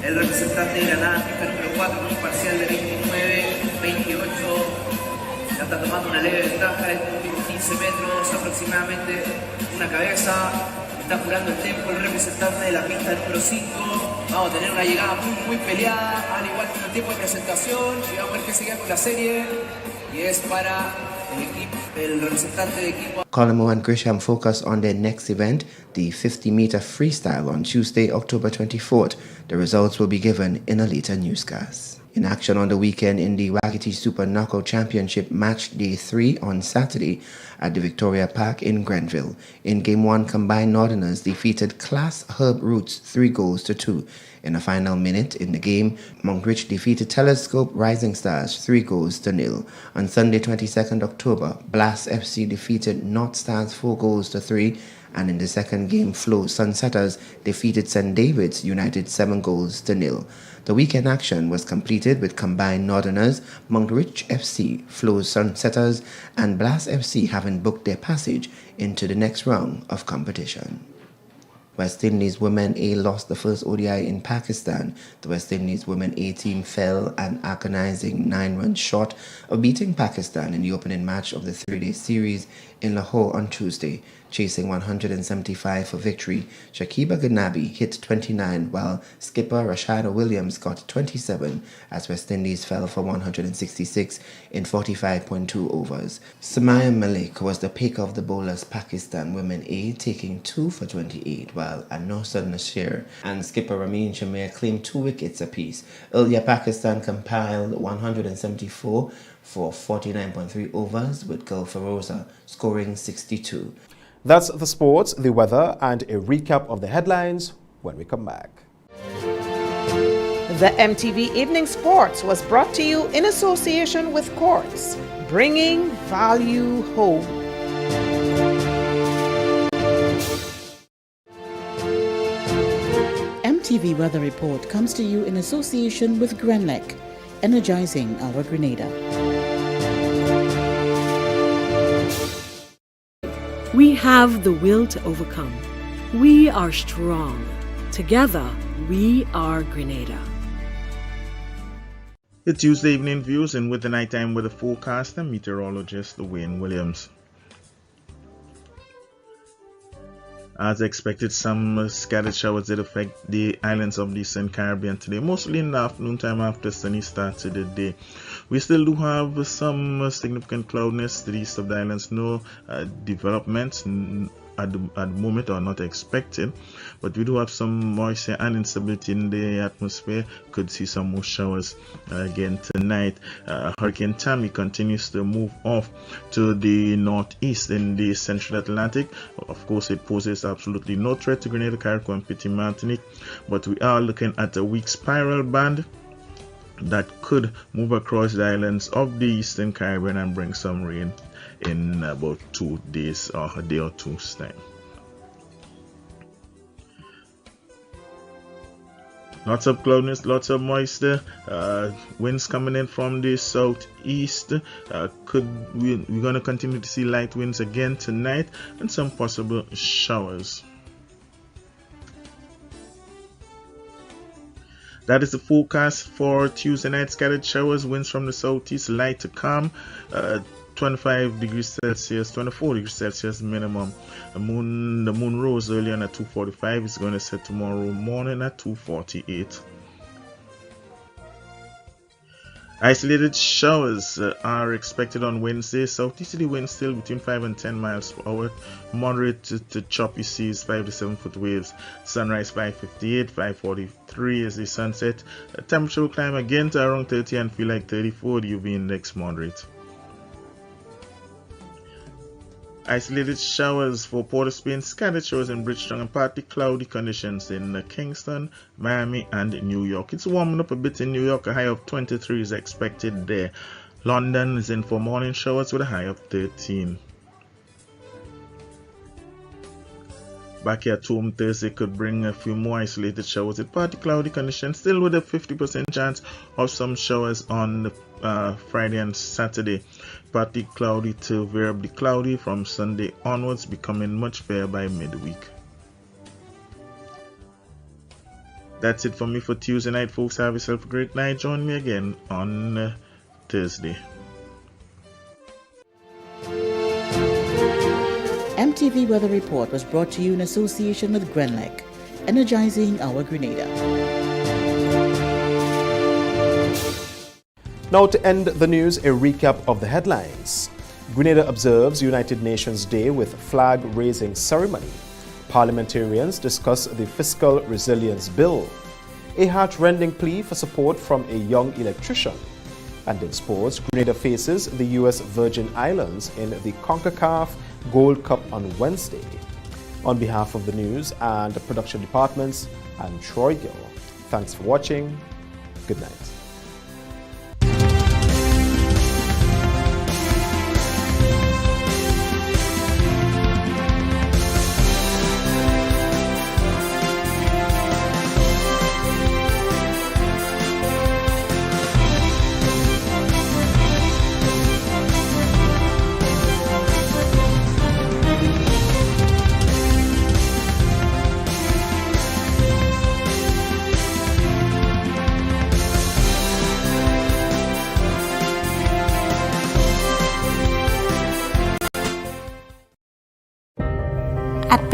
el representante de Granada, pista número 4 con un parcial de 29.28. Ya está tomando una leve ventaja en los últimos 15 metros aproximadamente, una cabeza. Está apurando el tiempo el representante de la pista número 5. Vamos a tener una llegada muy peleada, al igual que en el tiempo de presentación. Y vamos a ver qué sigue con la serie. Y es para el equipo, el representante de equipo. Colomo and Grisham focus on their next event, the 50-meter freestyle on Tuesday, October 24th. The results will be given in a later newscast. In action on the weekend in the Wagiti Super Knockout Championship Match Day 3 on Saturday at the Victoria Park in Grenville. In Game 1, Combined Northerners defeated Class Herb Roots 3-2. In the final minute in the game, Monkrich defeated Telescope Rising Stars 3-0. On Sunday, 22nd October, Blast FC defeated North Stars 4-3. And in the second game, Flow Sunsetters defeated St. David's United 7-0. The weekend action was completed with Combined Northerners, Monkrich FC, Flow Sunsetters, and Blast FC having booked their passage into the next round of competition. West Indies Women A lost the first ODI in Pakistan. The West Indies Women A team fell an agonizing 9 runs short of beating Pakistan in the opening match of the 3-day series in Lahore on Tuesday. Chasing 175 for victory, Shakiba Ganabi hit 29 while skipper Rashada Williams got 27 as West Indies fell for 166 in 45.2 overs. Samaya Malik was the pick of the bowlers Pakistan Women A, taking 2 for 28 while Anosa Nasir and skipper Ramin Shamir claimed 2 wickets apiece. Earlier Pakistan compiled 174 for 49.3 overs with Gul Feroza scoring 62. That's the sports, the weather, and a recap of the headlines when we come back. The MTV Evening Sports was brought to you in association with Quartz, bringing value home. MTV Weather Report comes to you in association with Grenlec, energizing our Grenada. We have the will to overcome. We are strong. Together, we are Grenada. The Tuesday evening views, and with the nighttime weather forecast and meteorologist Wayne Williams. As expected, some scattered showers did affect the islands of the Eastern Caribbean today, mostly in the afternoon time after sunny start to the day. We still do have some significant cloudiness to the east of the islands. No developments at the moment are not expected, but we do have some moisture and instability in the atmosphere. Could see some more showers again tonight. Hurricane Tammy continues to move off to the northeast in the central Atlantic. Of course, it poses absolutely no threat to Grenada, Carriacou, and Petit Martinique, but we are looking at a weak spiral band that could move across the islands of the Eastern Caribbean and bring some rain in about 2 days or a day or two's time. Lots of cloudiness, lots of moisture, winds coming in from the southeast. We're going to continue to see light winds again tonight and some possible showers. That is the forecast for Tuesday night. Scattered showers, winds from the southeast, light to calm. 25 degrees Celsius, 24 degrees Celsius minimum. The moon rose early on at 2:45. It's going to set tomorrow morning at 2:48. Isolated showers are expected on Wednesday. Southeasterly winds still between 5 and 10 miles per hour. Moderate to choppy seas, 5 to 7 foot waves. Sunrise 5:58, 5:43 is the sunset. Temperature will climb again to around 30 and feel like 34. The UV index moderate. Isolated showers for Port of Spain, scattered showers in Bridgetown, and partly cloudy conditions in Kingston, Miami, and New York. It's warming up a bit in New York. A high of 23 is expected there. London is in for morning showers with a high of 13. Back here at home, Thursday could bring a few more isolated showers with partly cloudy conditions, still with a 50% chance of some showers on Friday and Saturday. Partly cloudy to variably cloudy from Sunday onwards, becoming much fair by midweek. That's it for me for Tuesday night, folks. Have yourself a great night. Join me again on Thursday. MTV Weather Report was brought to you in association with Grenlec, energizing our Grenada. Now to end the news, a recap of the headlines. Grenada observes United Nations Day with flag-raising ceremony. Parliamentarians discuss the fiscal resilience bill. A heart-rending plea for support from a young electrician. And in sports, Grenada faces the U.S. Virgin Islands in the CONCACAF Gold Cup on Wednesday. On behalf of the news and the production departments, I'm Troy Gill. Thanks for watching. Good night.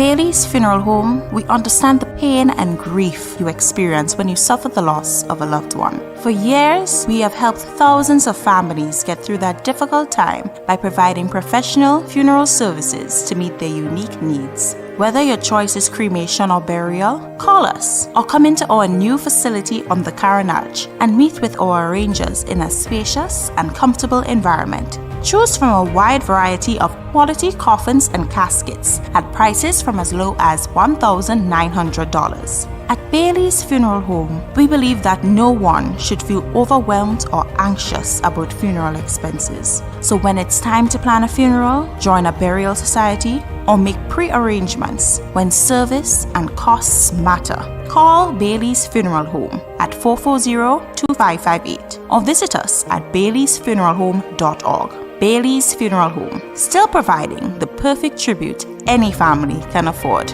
Bailey's Funeral Home, we understand the pain and grief you experience when you suffer the loss of a loved one. For years, we have helped thousands of families get through that difficult time by providing professional funeral services to meet their unique needs. Whether your choice is cremation or burial, call us or come into our new facility on the Carenage and meet with our arrangers in a spacious and comfortable environment. Choose from a wide variety of quality coffins and caskets at prices from as low as $1,900. At Bailey's Funeral Home, we believe that no one should feel overwhelmed or anxious about funeral expenses. So when it's time to plan a funeral, join a burial society, or make pre-arrangements when service and costs matter, call Bailey's Funeral Home at 440-2558 or visit us at baileysfuneralhome.org. Bailey's Funeral Home, still providing the perfect tribute any family can afford.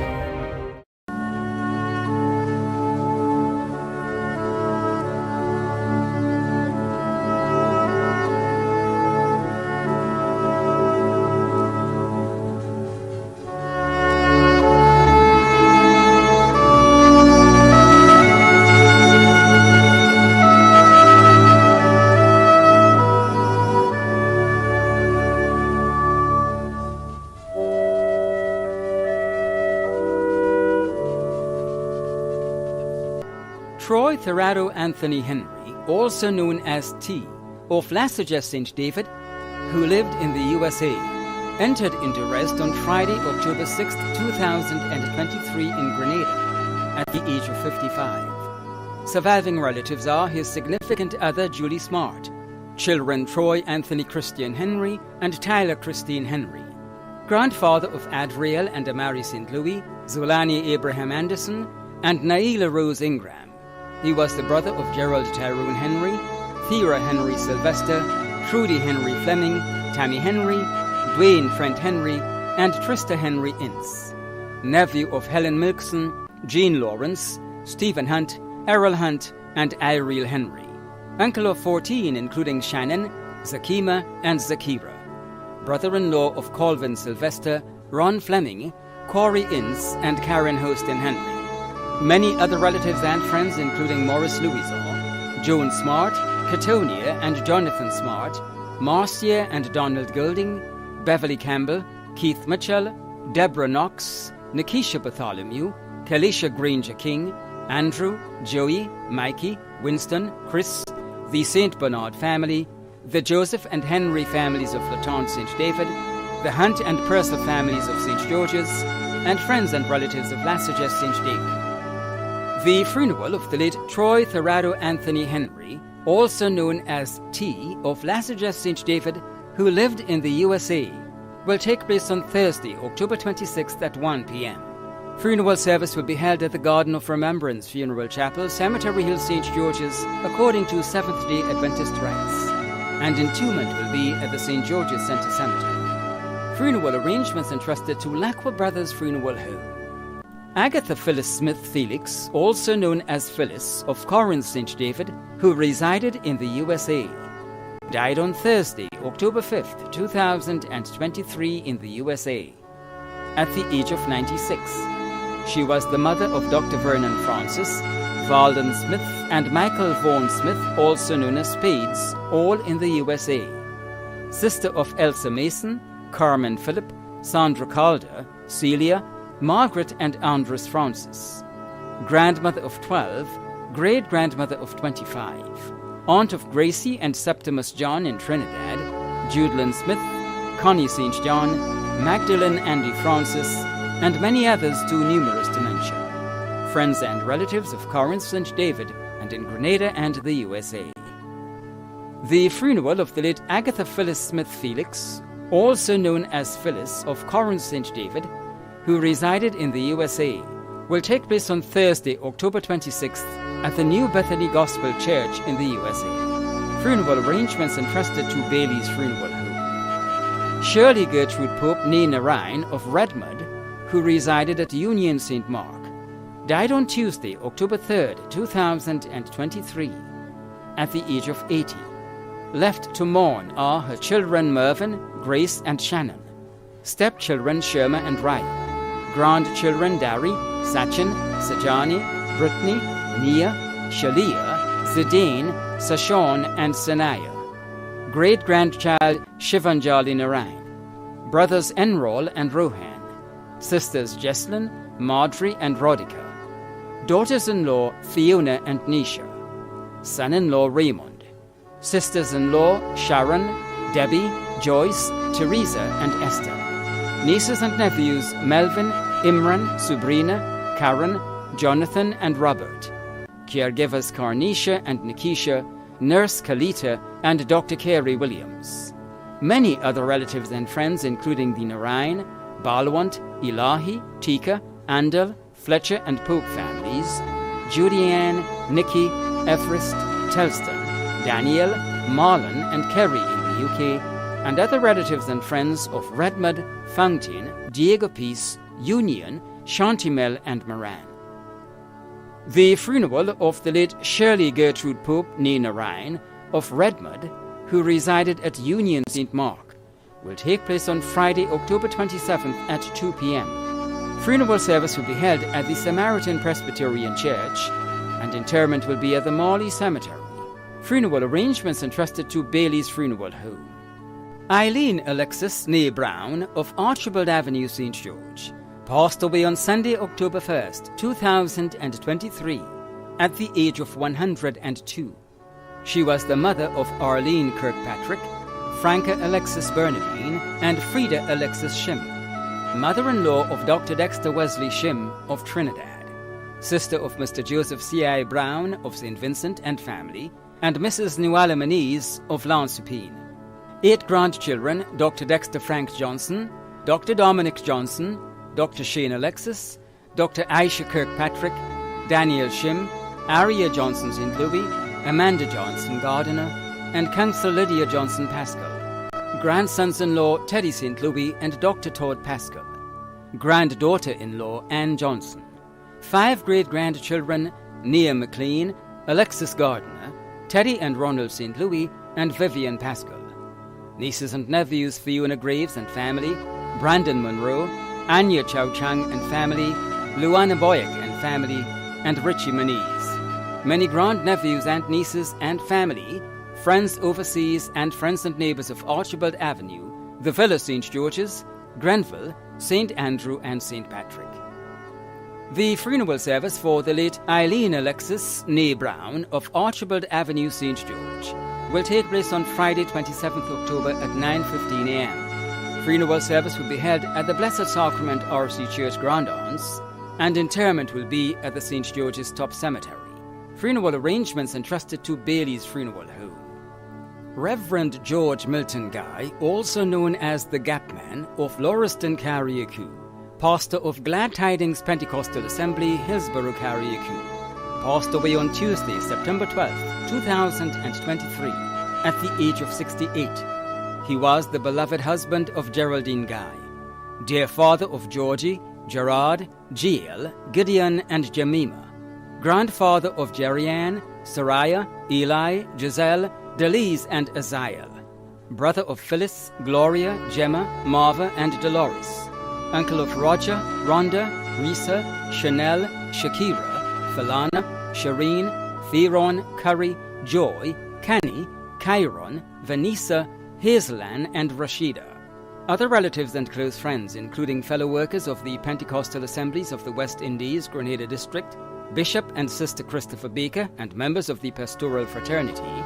Troy Thurado Anthony Henry, also known as T, of Lasaja St. David, who lived in the USA, entered into rest on Friday, October 6, 2023 in Grenada at the age of 55. Surviving relatives are his significant other Julie Smart, children Troy Anthony Christian Henry and Tyler Christine Henry, grandfather of Adriel and Amari St. Louis, Zolani Abraham Anderson, and Naila Rose Ingram. He was the brother of Gerald Tyrone Henry, Thera Henry Sylvester, Trudy Henry Fleming, Tammy Henry, Dwayne Trent Henry, and Trista Henry Ince. Nephew of Helen Milkson, Jean Lawrence, Stephen Hunt, Errol Hunt, and Ireel Henry. Uncle of 14, including Shannon, Zakima, and Zakira. Brother-in-law of Colvin Sylvester, Ron Fleming, Corey Ince, and Karen Hostin Henry. Many other relatives and friends, including Morris Louisor, Joan Smart, Katonia and Jonathan Smart, Marcia and Donald Goulding, Beverly Campbell, Keith Mitchell, Deborah Knox, Nikisha Bartholomew, Kalisha Granger King, Andrew, Joey, Mikey, Winston, Chris, the St. Bernard family, the Joseph and Henry families of Laton St. David, the Hunt and Purser families of St. George's, and friends and relatives of Lasaja St. David. The funeral of the late Troy Thurado Anthony Henry, also known as T, of Lasaja St. David, who lived in the USA, will take place on Thursday, October 26th at 1 p.m. Funeral service will be held at the Garden of Remembrance Funeral Chapel, Cemetery Hill, St. George's, according to Seventh-day Adventist rites, and entombment will be at the St. George's Center Cemetery. Funeral arrangements entrusted to Lacqua Brothers Funeral Home. Agatha Phyllis Smith Felix, also known as Phyllis, of Corinth St. David, who resided in the USA, died on Thursday, October 5th, 2023 in the USA, at the age of 96. She was the mother of Dr. Vernon Francis, Valden Smith, and Michael Vaughan Smith, also known as Spades, all in the USA. Sister of Elsa Mason, Carmen Phillip, Sandra Calder, Celia, Margaret and Andres Francis. Grandmother of 12, great-grandmother of 25. Aunt of Gracie and Septimus John in Trinidad, Judelyn Smith, Connie St. John, Magdalene Andy Francis, and many others too numerous to mention. Friends and relatives of Corinth St. David and in Grenada and the USA. The funeral of the late Agatha Phyllis Smith Felix, also known as Phyllis, of Corinth St. David, who resided in the USA, will take place on Thursday, October 26th at the New Bethany Gospel Church in the USA. Funeral arrangements entrusted to Bailey's Funeral Home. Shirley Gertrude Pope Nina Ryan of Redmond, who resided at Union St. Mark, died on Tuesday, October 3rd, 2023, at the age of 80. Left to mourn are her children Mervyn, Grace, and Shannon, stepchildren Sherma and Ryan, grandchildren Dari, Sachin, Sajani, Brittany, Nia, Shalia, Zidane, Sashawn and Sanaya. Great-grandchild Shivanjali Narayan. Brothers Enrol and Rohan. Sisters Jesslyn, Marjorie and Rodika. Daughters-in-law Fiona and Nisha. Son-in-law Raymond. Sisters-in-law Sharon, Debbie, Joyce, Teresa and Esther. Nieces and nephews Melvin, Imran, Sabrina, Karen, Jonathan and Robert. Caregivers Carnisha and Nikisha, Nurse Kalita and Dr. Carey Williams. Many other relatives and friends including the Narayan, Balwant, Ilahi, Tika, Andal, Fletcher and Pope families, Julianne, Nikki, Everest, Telston, Daniel, Marlon and Kerry in the UK, and other relatives and friends of Redmond, Fountain, Diego Peace, Union, Shantimel and Moran. The funeral of the late Shirley Gertrude Pope née Narayan of Redmond, who resided at Union St. Mark, will take place on Friday, October 27th at 2 p.m. Funeral service will be held at the Samaritan Presbyterian Church, and interment will be at the Marley Cemetery. Funeral arrangements entrusted to Bailey's Funeral Home. Eileen Alexis née Brown of Archibald Avenue, St. George, passed away on Sunday, October 1st, 2023, at the age of 102. She was the mother of Arlene Kirkpatrick, Franca Alexis Bernadine, and Frida Alexis Shim, mother-in-law of Dr. Dexter Wesley Shim of Trinidad, sister of Mr. Joseph C.I. Brown of St. Vincent and family, and Mrs. Nuala Maniz of Lansupine. 8 grandchildren, Dr. Dexter Frank Johnson, Dr. Dominic Johnson, Dr. Shane Alexis, Dr. Aisha Kirkpatrick, Daniel Shim, Aria Johnson St. Louis, Amanda Johnson Gardiner, and Councillor Lydia Johnson Pascal. Grandsons-in-law Teddy St. Louis and Dr. Todd Pascal. Granddaughter-in-law Ann Johnson. 5 great-grandchildren Nia McLean, Alexis Gardiner, Teddy and Ronald St. Louis, and Vivian Pascal. Nieces and nephews Fiona Graves and family, Brandon Monroe, Anya Chow Chang and family, Luana Boyack and family, and Richie Maniz. Many grandnephews and nieces and family, friends overseas and friends and neighbours of Archibald Avenue, the Villa St. George's, Grenville, St. Andrew and St. Patrick. The funeral service for the late Eileen Alexis née Brown of Archibald Avenue, St. George, will take place on Friday, 27th October at 9:15 a.m. Funeral service will be held at the Blessed Sacrament RC Church Grandons, and interment will be at the St. George's Top Cemetery. Funeral arrangements entrusted to Bailey's Funeral Home. Reverend George Milton Guy, also known as the Gapman of Lauriston, Carriacou, pastor of Glad Tidings Pentecostal Assembly, Hillsborough, Carriacou, passed away on Tuesday, September 12, 2023, at the age of 68. He was the beloved husband of Geraldine Guy, dear father of Georgie, Gerard, Jiel, Gideon, and Jemima, grandfather of Jerianne, Saraya, Eli, Giselle, Delise, and Aziel, brother of Phyllis, Gloria, Gemma, Marva, and Dolores, uncle of Roger, Rhonda, Risa, Chanel, Shakira, Falana, Shireen, Theron, Curry, Joy, Kenny, Chiron, Vanessa, Hazelan, and Rashida. Other relatives and close friends, including fellow workers of the Pentecostal Assemblies of the West Indies, Grenada District, Bishop and Sister Christopher Baker, and members of the Pastoral Fraternity,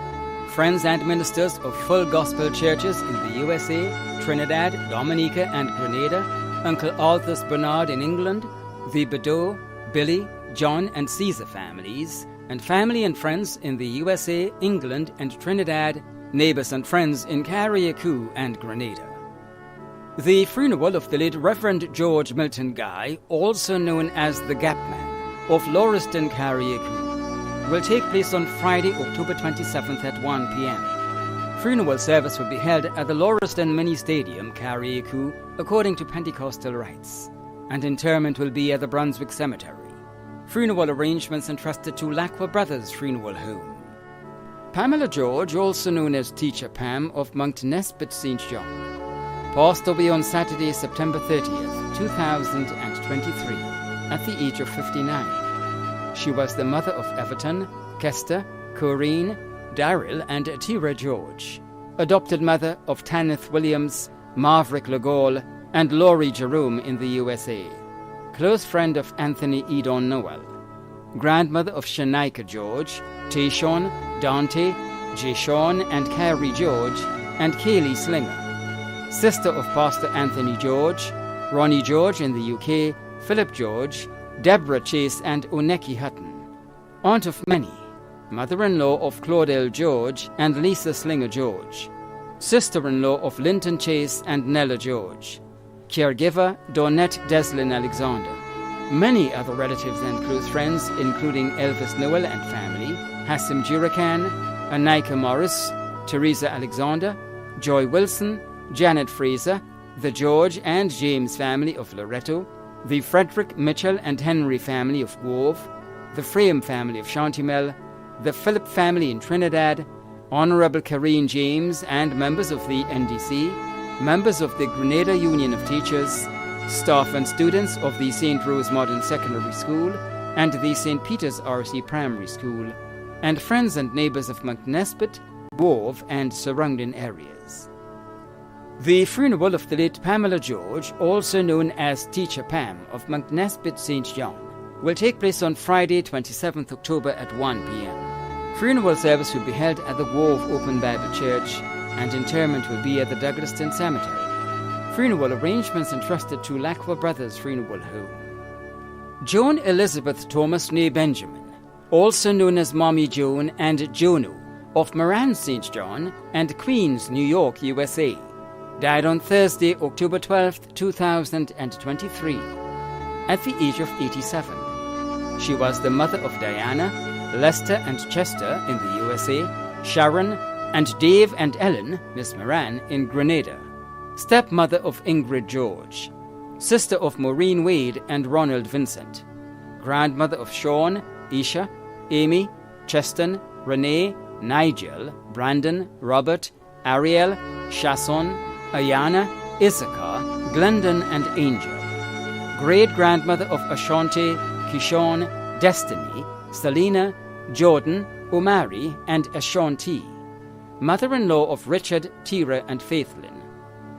friends and ministers of full gospel churches in the USA, Trinidad, Dominica, and Grenada, Uncle Arthur's Bernard in England, the Bedeau, Billy, John, and Caesar families, and family and friends in the USA, England, and Trinidad, neighbors and friends in Carriacou and Grenada. The funeral of the late Reverend George Milton Guy, also known as the Gapman, of Lauriston, Carriacou, will take place on Friday, October 27th at 1 p.m. Funeral service will be held at the Lauriston Mini Stadium, Carriacou, according to Pentecostal rites, and interment will be at the Brunswick Cemetery. Funeral arrangements entrusted to Lacqua Brothers Funeral Home. Pamela George, also known as Teacher Pam of Mount Nesbitt, St. John, passed away on Saturday, September 30th, 2023, 2023, at the age of 59. She was the mother of Everton, Kester, Corrine, Daryl, and Tira George, adopted mother of Tanith Williams, Maverick Legall, and Laurie Jerome in the USA, close friend of Anthony Edon Noel, grandmother of Shanika George, Tayshawn, Dante, Jayshawn and Carrie George, and Kaylee Slinger, sister of Pastor Anthony George, Ronnie George in the UK, Philip George, Deborah Chase and Oneki Hutton, aunt of many, mother-in-law of Claudel George and Lisa Slinger George, sister-in-law of Linton Chase and Nella George, caregiver Donette Deslin Alexander, many other relatives and close friends including Elvis Noel and family, Hassim Jurakan, Anika Morris, Teresa Alexander, Joy Wilson, Janet Fraser, the George and James family of Loretto, the Frederick, Mitchell and Henry family of Grove, the Frame family of Shantimel, the Phillip family in Trinidad, Honorable Karine James and members of the NDC, members of the Grenada Union of Teachers, staff and students of the St. Rose Modern Secondary School and the St. Peter's RC Primary School, and friends and neighbors of McNesbitt, Grove and surrounding areas. The funeral of the late Pamela George, also known as Teacher Pam of McNesbitt St. John, will take place on Friday, 27th October at 1 p.m. Funeral service will be held at the Grove Open Bible Church, and interment will be at the Douglaston Cemetery. Funeral arrangements entrusted to Lacqua Brothers Funeral Home. Joan Elizabeth Thomas née Benjamin, also known as Mommy Joan and Jono, of Moran St. John and Queens, New York, USA, died on Thursday, October 12, 2023, at the age of 87. She was the mother of Diana, Lester and Chester in the USA, Sharon, and Dave and Ellen, Miss Moran, in Grenada, stepmother of Ingrid George, sister of Maureen Wade and Ronald Vincent, grandmother of Sean, Isha, Amy, Cheston, Renee, Nigel, Brandon, Robert, Ariel, Chasson, Ayana, Issachar, Glendon, and Angel, great-grandmother of Ashante, Kishon, Destiny, Selena, Jordan, Omari, and Ashanti, mother-in-law of Richard, Tira, and Faithlin,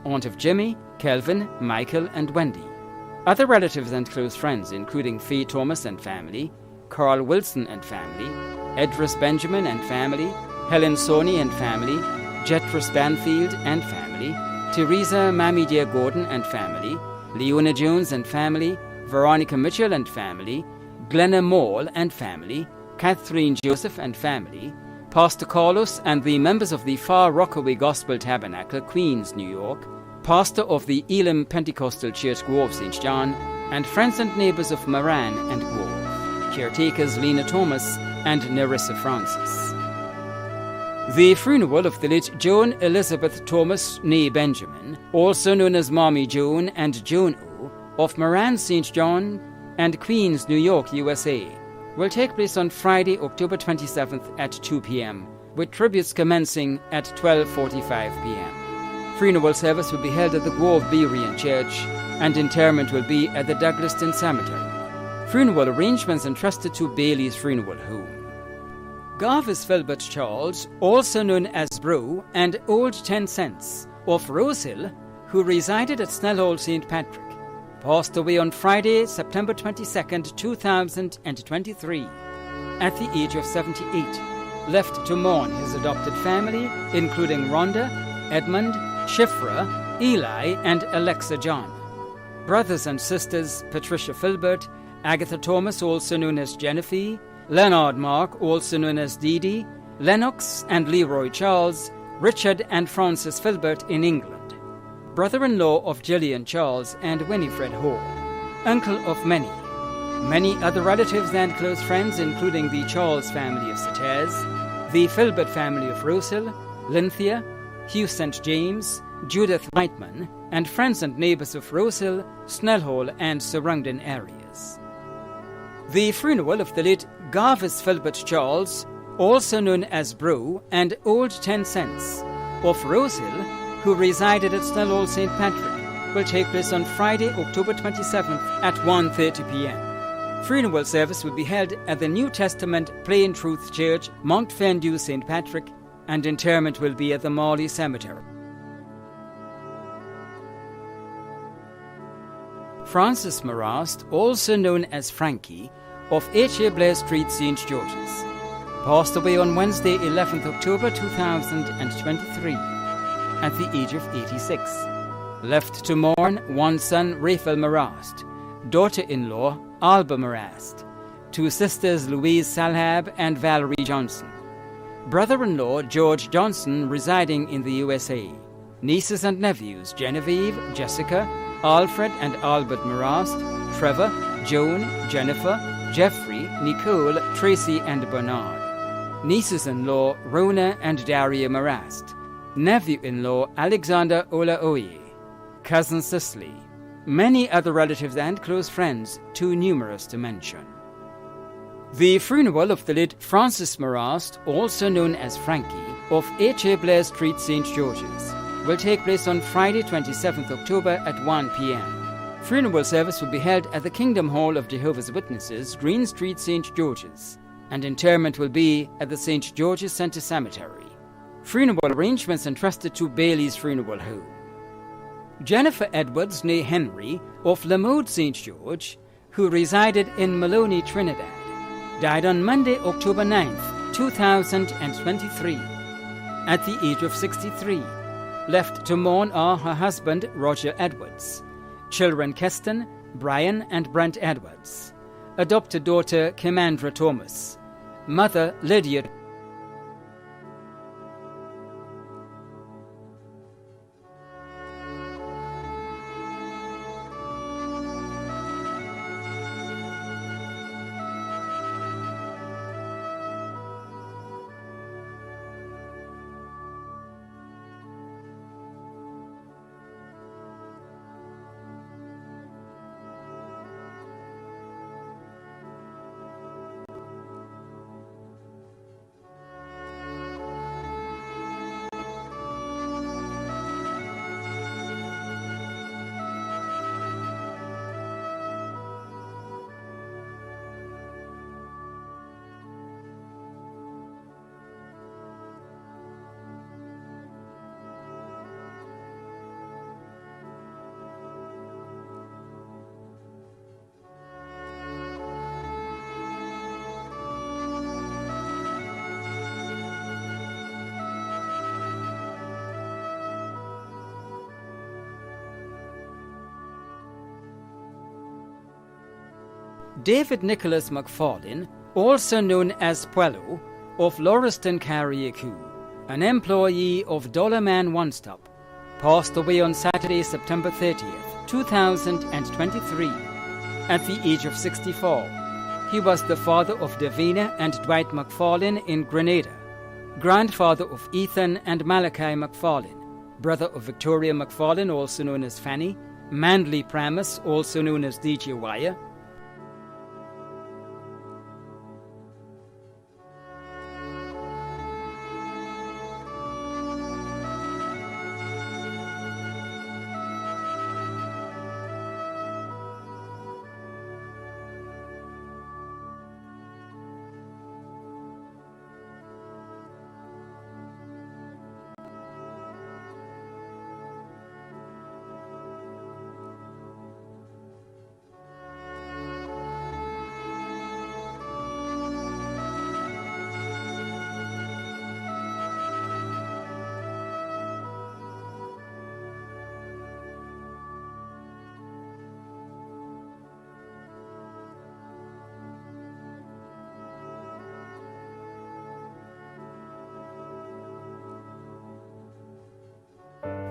aunt of Jimmy, Kelvin, Michael, and Wendy. Other relatives and close friends including Faye Thomas and family, Carl Wilson and family, Edris Benjamin and family, Helen Sony and family, Jetris Banfield and family, Teresa Mammy Dear Gordon and family, Leona Jones and family, Veronica Mitchell and family, Glenna Mall and family, Catherine Joseph and family, Pastor Carlos and the members of the Far Rockaway Gospel Tabernacle, Queens, New York, pastor of the Elim Pentecostal Church, Grove, St. John, and friends and neighbors of Moran and Grove, caretakers Lena Thomas and Nerissa Francis. The funeral of the late Joan Elizabeth Thomas née Benjamin, also known as Mommy Joan and Joan O, of Moran St. John and Queens, New York, USA, will take place on Friday, October 27th at 2 p.m., with tributes commencing at 12:45 p.m. Funeral service will be held at the Grove Berean Church, and interment will be at the Douglaston Cemetery. Funeral arrangements entrusted to Bailey's Funeral Home. Garvis Filbert Charles, also known as Bro and Old 10 Cents, of Rosehill, who resided at Snellhall St. Patrick, passed away on Friday, September 22, 2023, at the age of 78, left to mourn his adopted family, including Rhonda, Edmund, Shifra, Eli, and Alexa John. Brothers and sisters Patricia Filbert, Agatha Thomas, also known as Jennifer, Leonard Mark, also known as Dee Dee, Lennox and Leroy Charles, Richard and Francis Filbert in England, brother-in-law of Gillian Charles and Winifred Hall, uncle of many other relatives and close friends, including the Charles family of Sautez, the Filbert family of Rosehill, Lynthia, Hugh St. James, Judith Whiteman, and friends and neighbors of Rosehill, Snellhall, and surrounding areas. The funeral of the late Garvis Filbert Charles, also known as Bro and Old 10 Cents, of Rosehill, who resided at Snellhall St. Patrick, will take place on Friday, October 27th at 1:30 p.m. Funeral service will be held at the New Testament Plain Truth Church, Mount Fendu, St. Patrick, and interment will be at the Morley Cemetery. Francis Marast, also known as Frankie, of H.A. Blair Street, St. George's, passed away on Wednesday, 11th October 2023, at the age of 86. Left to mourn one son, Raphael Marast, daughter-in-law, Alba Marast, two sisters, Louise Salhab and Valerie Johnson, brother-in-law, George Johnson, residing in the USA, nieces and nephews, Genevieve, Jessica, Alfred and Albert Marast, Trevor, Joan, Jennifer, Jeffrey, Nicole, Tracy and Bernard, nieces-in-law, Rona and Daria Marast, nephew-in-law, Alexander Olaoye, cousin Cicely, many other relatives and close friends, too numerous to mention. The funeral of the late Francis Marast, also known as Frankie, of H.A. Blair Street, St. George's, will take place on Friday, 27th October at 1 p.m. Funeral service will be held at the Kingdom Hall of Jehovah's Witnesses, Green Street, St. George's, and interment will be at the St. George's Center Cemetery. Funeral arrangements entrusted to Bailey's Funeral Home. Jennifer Edwards, née Henry, of Lamode, St. George, who resided in Maloney, Trinidad, died on Monday, October 9th, 2023, at the age of 63. Left to mourn are her husband, Roger Edwards, children Keston, Brian and Brent Edwards, adopted daughter Kimandra Thomas, mother Lydia. David Nicholas McFarlane, also known as Puello, of Lauriston, Carriacou, an employee of Dollar Man One Stop, passed away on Saturday, September 30th, 2023, at the age of 64. He was the father of Davina and Dwight McFarlane in Grenada, grandfather of Ethan and Malachi McFarlane, brother of Victoria McFarlane, also known as Fanny, Manley Pramus, also known as DJ Wire,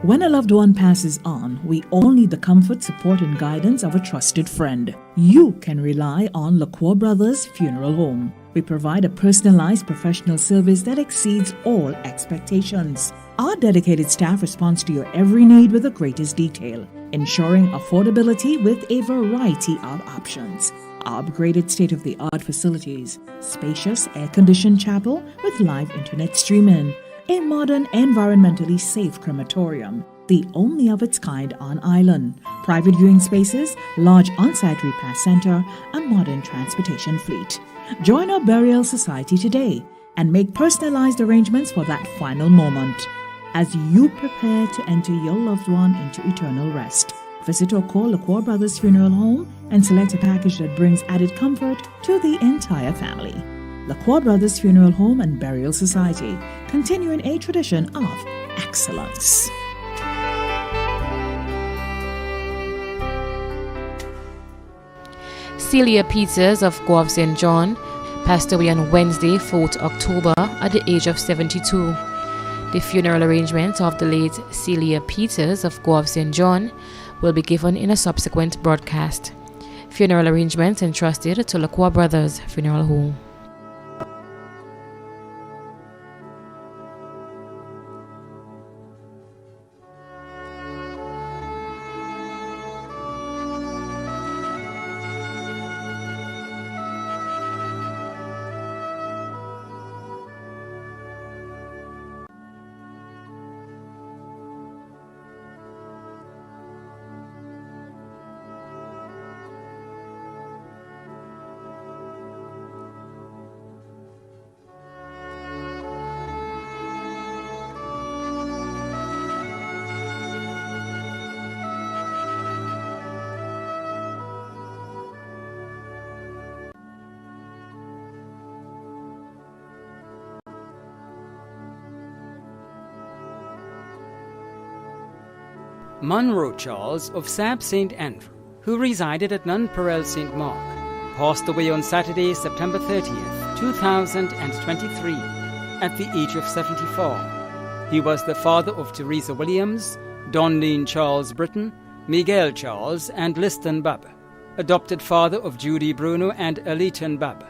When a loved one passes on, we all need the comfort, support, and guidance of a trusted friend. You can rely on LaCroix Brothers Funeral Home. We provide a personalized professional service that exceeds all expectations. Our dedicated staff responds to your every need with the greatest detail, ensuring affordability with a variety of options. Our upgraded state-of-the-art facilities, spacious air-conditioned chapel with live internet streaming, a modern, environmentally safe crematorium, the only of its kind on island. Private viewing spaces, large on-site repast center, a modern transportation fleet. Join our burial society today and make personalized arrangements for that final moment as you prepare to enter your loved one into eternal rest. Visit or call LaCour Brothers Funeral Home and select a package that brings added comfort to the entire family. LaCour Brothers Funeral Home and Burial Society, continuing a tradition of excellence. Celia Peters of Guelph St. John passed away on Wednesday, 4th October, at the age of 72. The funeral arrangements of the late Celia Peters of Guelph St. John will be given in a subsequent broadcast. Funeral arrangements entrusted to LaCour Brothers Funeral Home. Monroe Charles of Sab St. Andrew, who resided at Nunperel St. Mark, passed away on Saturday, September 30th, 2023, at the age of 74. He was the father of Teresa Williams, Donleen Charles Britton, Miguel Charles, and Liston Bub, adopted father of Judy Bruno and Aliton Bub,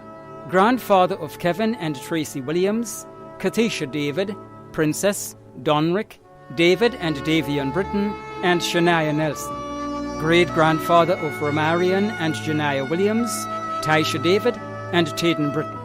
grandfather of Kevin and Tracy Williams, Katisha David, Princess, Donrick, David and Davion Britton, and Shania Nelson, great-grandfather of Romarian and Janaya Williams, Taisha David, and Taden Britton,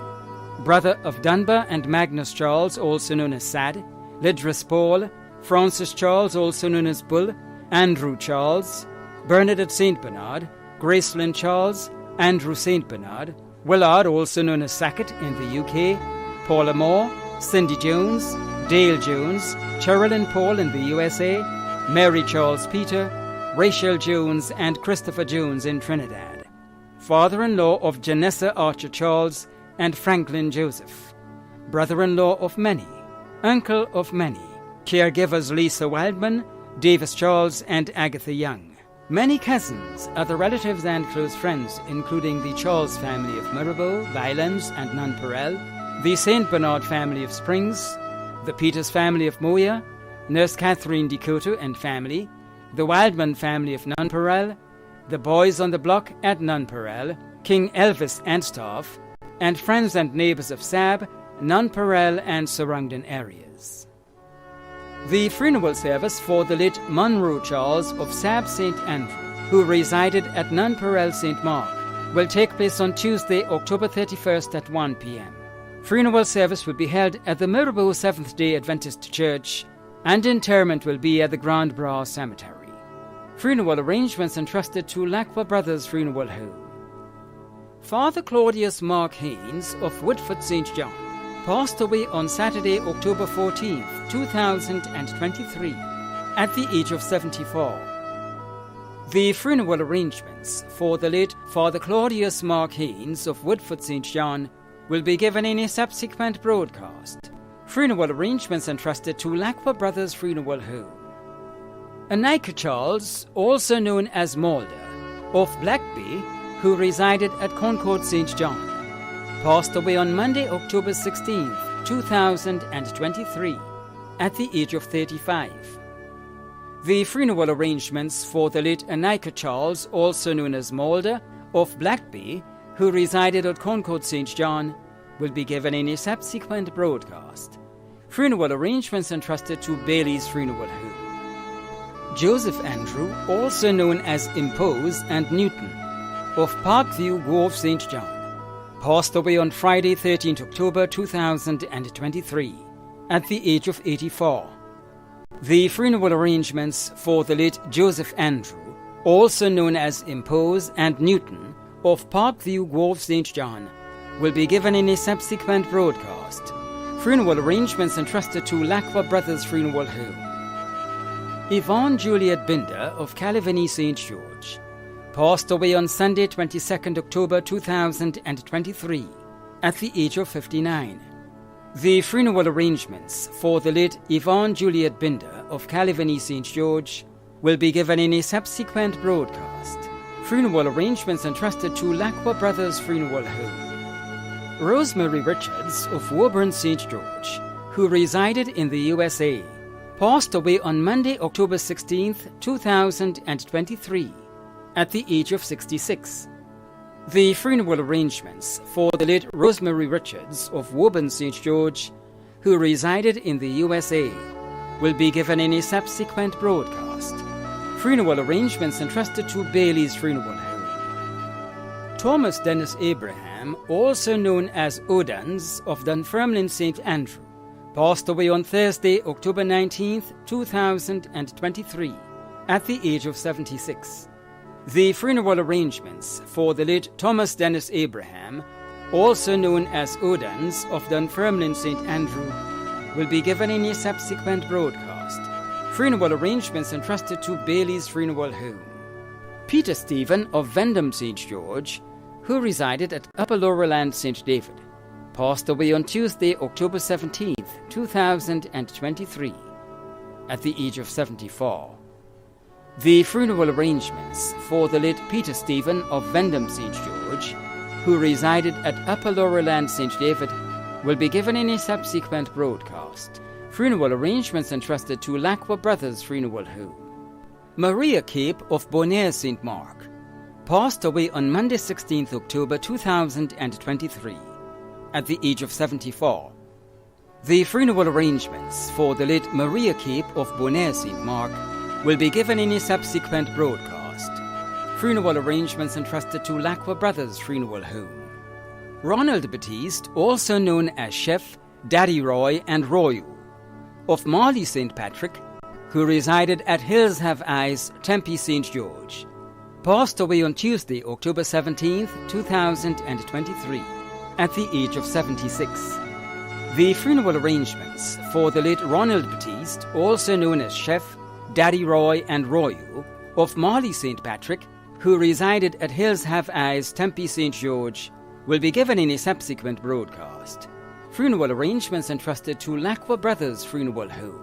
brother of Dunbar and Magnus Charles, also known as Sad, Lidris Paul, Francis Charles, also known as Bull, Andrew Charles, Bernadette St. Bernard, Gracelyn Charles, Andrew St. Bernard, Willard, also known as Sackett in the UK, Paula Moore, Cindy Jones, Dale Jones, Cherilyn Paul in the USA, Mary Charles Peter, Rachel Jones, and Christopher Jones in Trinidad. Father-in-law of Janessa Archer Charles and Franklin Joseph. Brother-in-law of many. Uncle of many. Caregivers Lisa Wildman, Davis Charles, and Agatha Young. Many cousins, other relatives and close friends, including the Charles family of Mirabel, Violens, and Nunperel, the St. Bernard family of Springs, the Peters family of Moya, Nurse Catherine Decoto and family, the Wildman family of Nunperel, the Boys on the Block at Nunperel, King Elvis and staff, and friends and neighbors of Sab, Nunperel, and surrounding areas. The funeral service for the late Monroe Charles of Sab St. Andrew, who resided at Nunperel St. Mark, will take place on Tuesday, October 31st at 1 p.m. Funeral service will be held at the Mirabel Seventh-day Adventist Church, and interment will be at the Grand Bras Cemetery. Funeral arrangements entrusted to LaCour Brothers Funeral Home. Father Claudius Mark Haynes of Woodford St. John passed away on Saturday, October 14th, 2023, at the age of 74. The funeral arrangements for the late Father Claudius Mark Haynes of Woodford St. John will be given in a subsequent broadcast. Funeral arrangements entrusted to LaCour Brothers Funeral Home. Anika Charles, also known as Mulder, of Blackbay, who resided at Concord St. John, passed away on Monday, October 16, 2023, at the age of 35. The funeral arrangements for the late Anika Charles, also known as Mulder, of Blackbay, who resided at Concord St. John, will be given in a subsequent broadcast. Funeral arrangements entrusted to Bailey's Funeral Home. Joseph Andrew, also known as Impose and Newton, of Parkview, Guelph St. John, passed away on Friday, 13th October 2023, at the age of 84. The funeral arrangements for the late Joseph Andrew, also known as Impose and Newton, of Parkview Grove, St. John, will be given in a subsequent broadcast. Funeral arrangements entrusted to Lacqua Brothers Funeral Home. Yvonne Juliet Binder of Calivany, St. George, passed away on Sunday, 22nd October 2023, at the age of 59. The funeral arrangements for the late Yvonne Juliet Binder of Calivany, St. George, will be given in a subsequent broadcast. Funeral arrangements entrusted to Lacqua Brothers Funeral Home. Rosemary Richards of Woburn, St. George, who resided in the USA, passed away on Monday, October 16th, 2023, at the age of 66. The funeral arrangements for the late Rosemary Richards of Woburn, St. George, who resided in the USA, will be given in a subsequent broadcast. Funeral arrangements entrusted to Bailey's Funeral Home. Thomas Dennis Abraham, also known as Odans of Dunfermline, St. Andrew, passed away on Thursday, October 19th, 2023, at the age of 76. The funeral arrangements for the late Thomas Dennis Abraham, also known as Odans of Dunfermline, St. Andrew, will be given in a subsequent broadcast. Funeral arrangements entrusted to Bailey's Funeral Home. Peter Stephen of Vendham, St. George, who resided at Upper Laurelland, St. David, passed away on Tuesday, October 17th, 2023, at the age of 74. The funeral arrangements for the late Peter Stephen of Vendham, St. George, who resided at Upper Laurelland, St. David, will be given in a subsequent broadcast. Funeral arrangements entrusted to Lacqua Brothers Funeral Home. Maria Cape of Bonaire, St. Mark, passed away on Monday, 16th October 2023, at the age of 74. The funeral arrangements for the late Maria Cape of Bonaire, St. Mark, will be given in a subsequent broadcast. Funeral arrangements entrusted to Lacqua Brothers Funeral Home. Ronald Batiste, also known as Chef, Daddy Roy and Royu, of Marley St. Patrick, who resided at Hills Have Eyes, Tempe, St. George, passed away on Tuesday, October 17th, 2023, at the age of 76. The funeral arrangements for the late Ronald Batiste, also known as Chef, Daddy Roy and Royu, of Marley St. Patrick, who resided at Hills Have Eyes, Tempe, St. George, will be given in a subsequent broadcast. Funeral arrangements entrusted to Lacqua Brothers Funeral Home.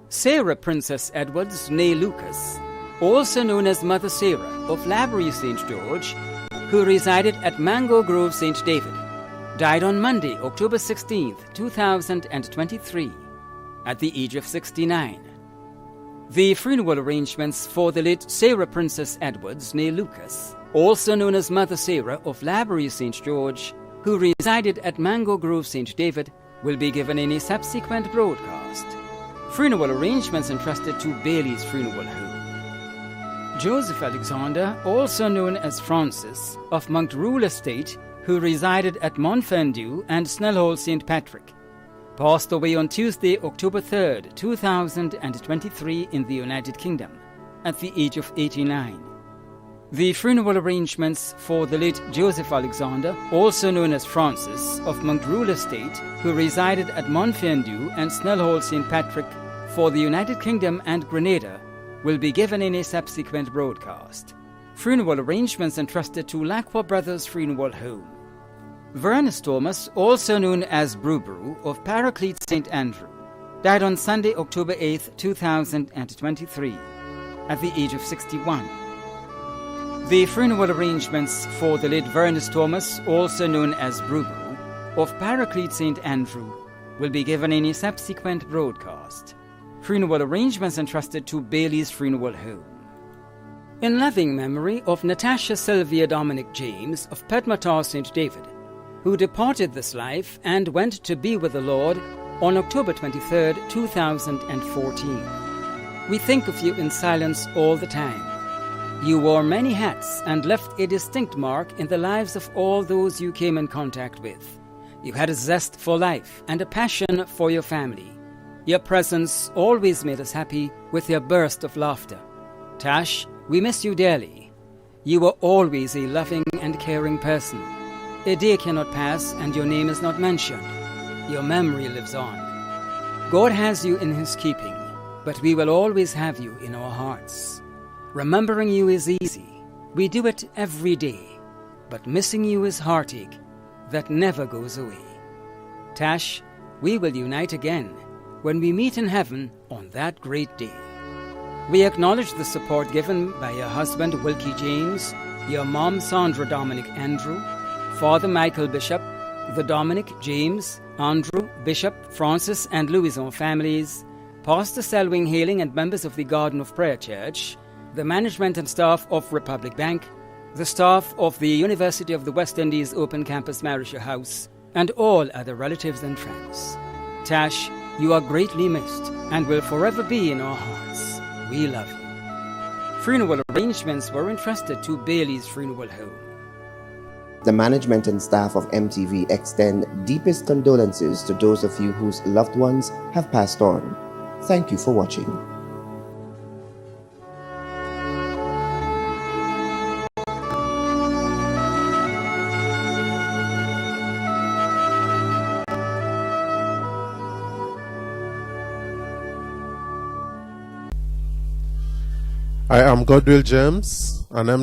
Sarah Princess Edwards, née Lucas, also known as Mother Sarah of Laborie, St. George, who resided at Mango Grove, St. David, died on Monday, October 16th, 2023, at the age of 69. The funeral arrangements for the late Sarah Princess Edwards, née Lucas, also known as Mother Sarah of Laborie, St. George, who resided at Mango Grove, St. David, will be given in a subsequent broadcast. Funeral arrangements entrusted to Bailey's Funeral Home. Joseph Alexander, also known as Francis, of Montrule Estate, who resided at Montfendu and Snellhall, St. Patrick, passed away on Tuesday, October 3rd, 2023 in the United Kingdom, at the age of 89. The funeral arrangements for the late Joseph Alexander, also known as Francis, of Montrule Estate, who resided at Montfendu and Snellhall, St. Patrick, for the United Kingdom and Grenada, will be given in a subsequent broadcast. Funeral arrangements entrusted to Lacqua Brothers Funeral Home. Vernis Thomas, also known as Brubru, of Paraclete, St. Andrew, died on Sunday, October 8th, 2023, at the age of 61. The funeral arrangements for the late Vernis Thomas, also known as Brubru, of Paraclete, St. Andrew, will be given in a subsequent broadcast. Funeral arrangements entrusted to Bailey's Funeral Home. In loving memory of Natasha Sylvia Dominic James of Pedmatar, St. David, who departed this life and went to be with the Lord on October 23rd, 2014. We think of you in silence all the time. You wore many hats and left a distinct mark in the lives of all those you came in contact with. You had a zest for life and a passion for your family. Your presence always made us happy with your burst of laughter. Tash, we miss you dearly. You were always a loving and caring person. A day cannot pass and your name is not mentioned. Your memory lives on. God has you in his keeping, but we will always have you in our hearts. Remembering you is easy. We do it every day. But missing you is heartache that never goes away. Tash, we will unite again when we meet in heaven on that great day. We acknowledge the support given by your husband Wilkie James, your mom Sandra Dominic Andrew, Father Michael Bishop, the Dominic, James, Andrew, Bishop, Francis and Louison families, Pastor Selwyn Hailing and members of the Garden of Prayer Church, the management and staff of Republic Bank, the staff of the University of the West Indies Open Campus Marisha House, and all other relatives and friends. Tash, you are greatly missed and will forever be in our hearts. We love you. Funeral arrangements were entrusted to Bailey's Funeral Home. The management and staff of MTV extend deepest condolences to those of you whose loved ones have passed on. Thank you for watching. I am Godwill James, and I'm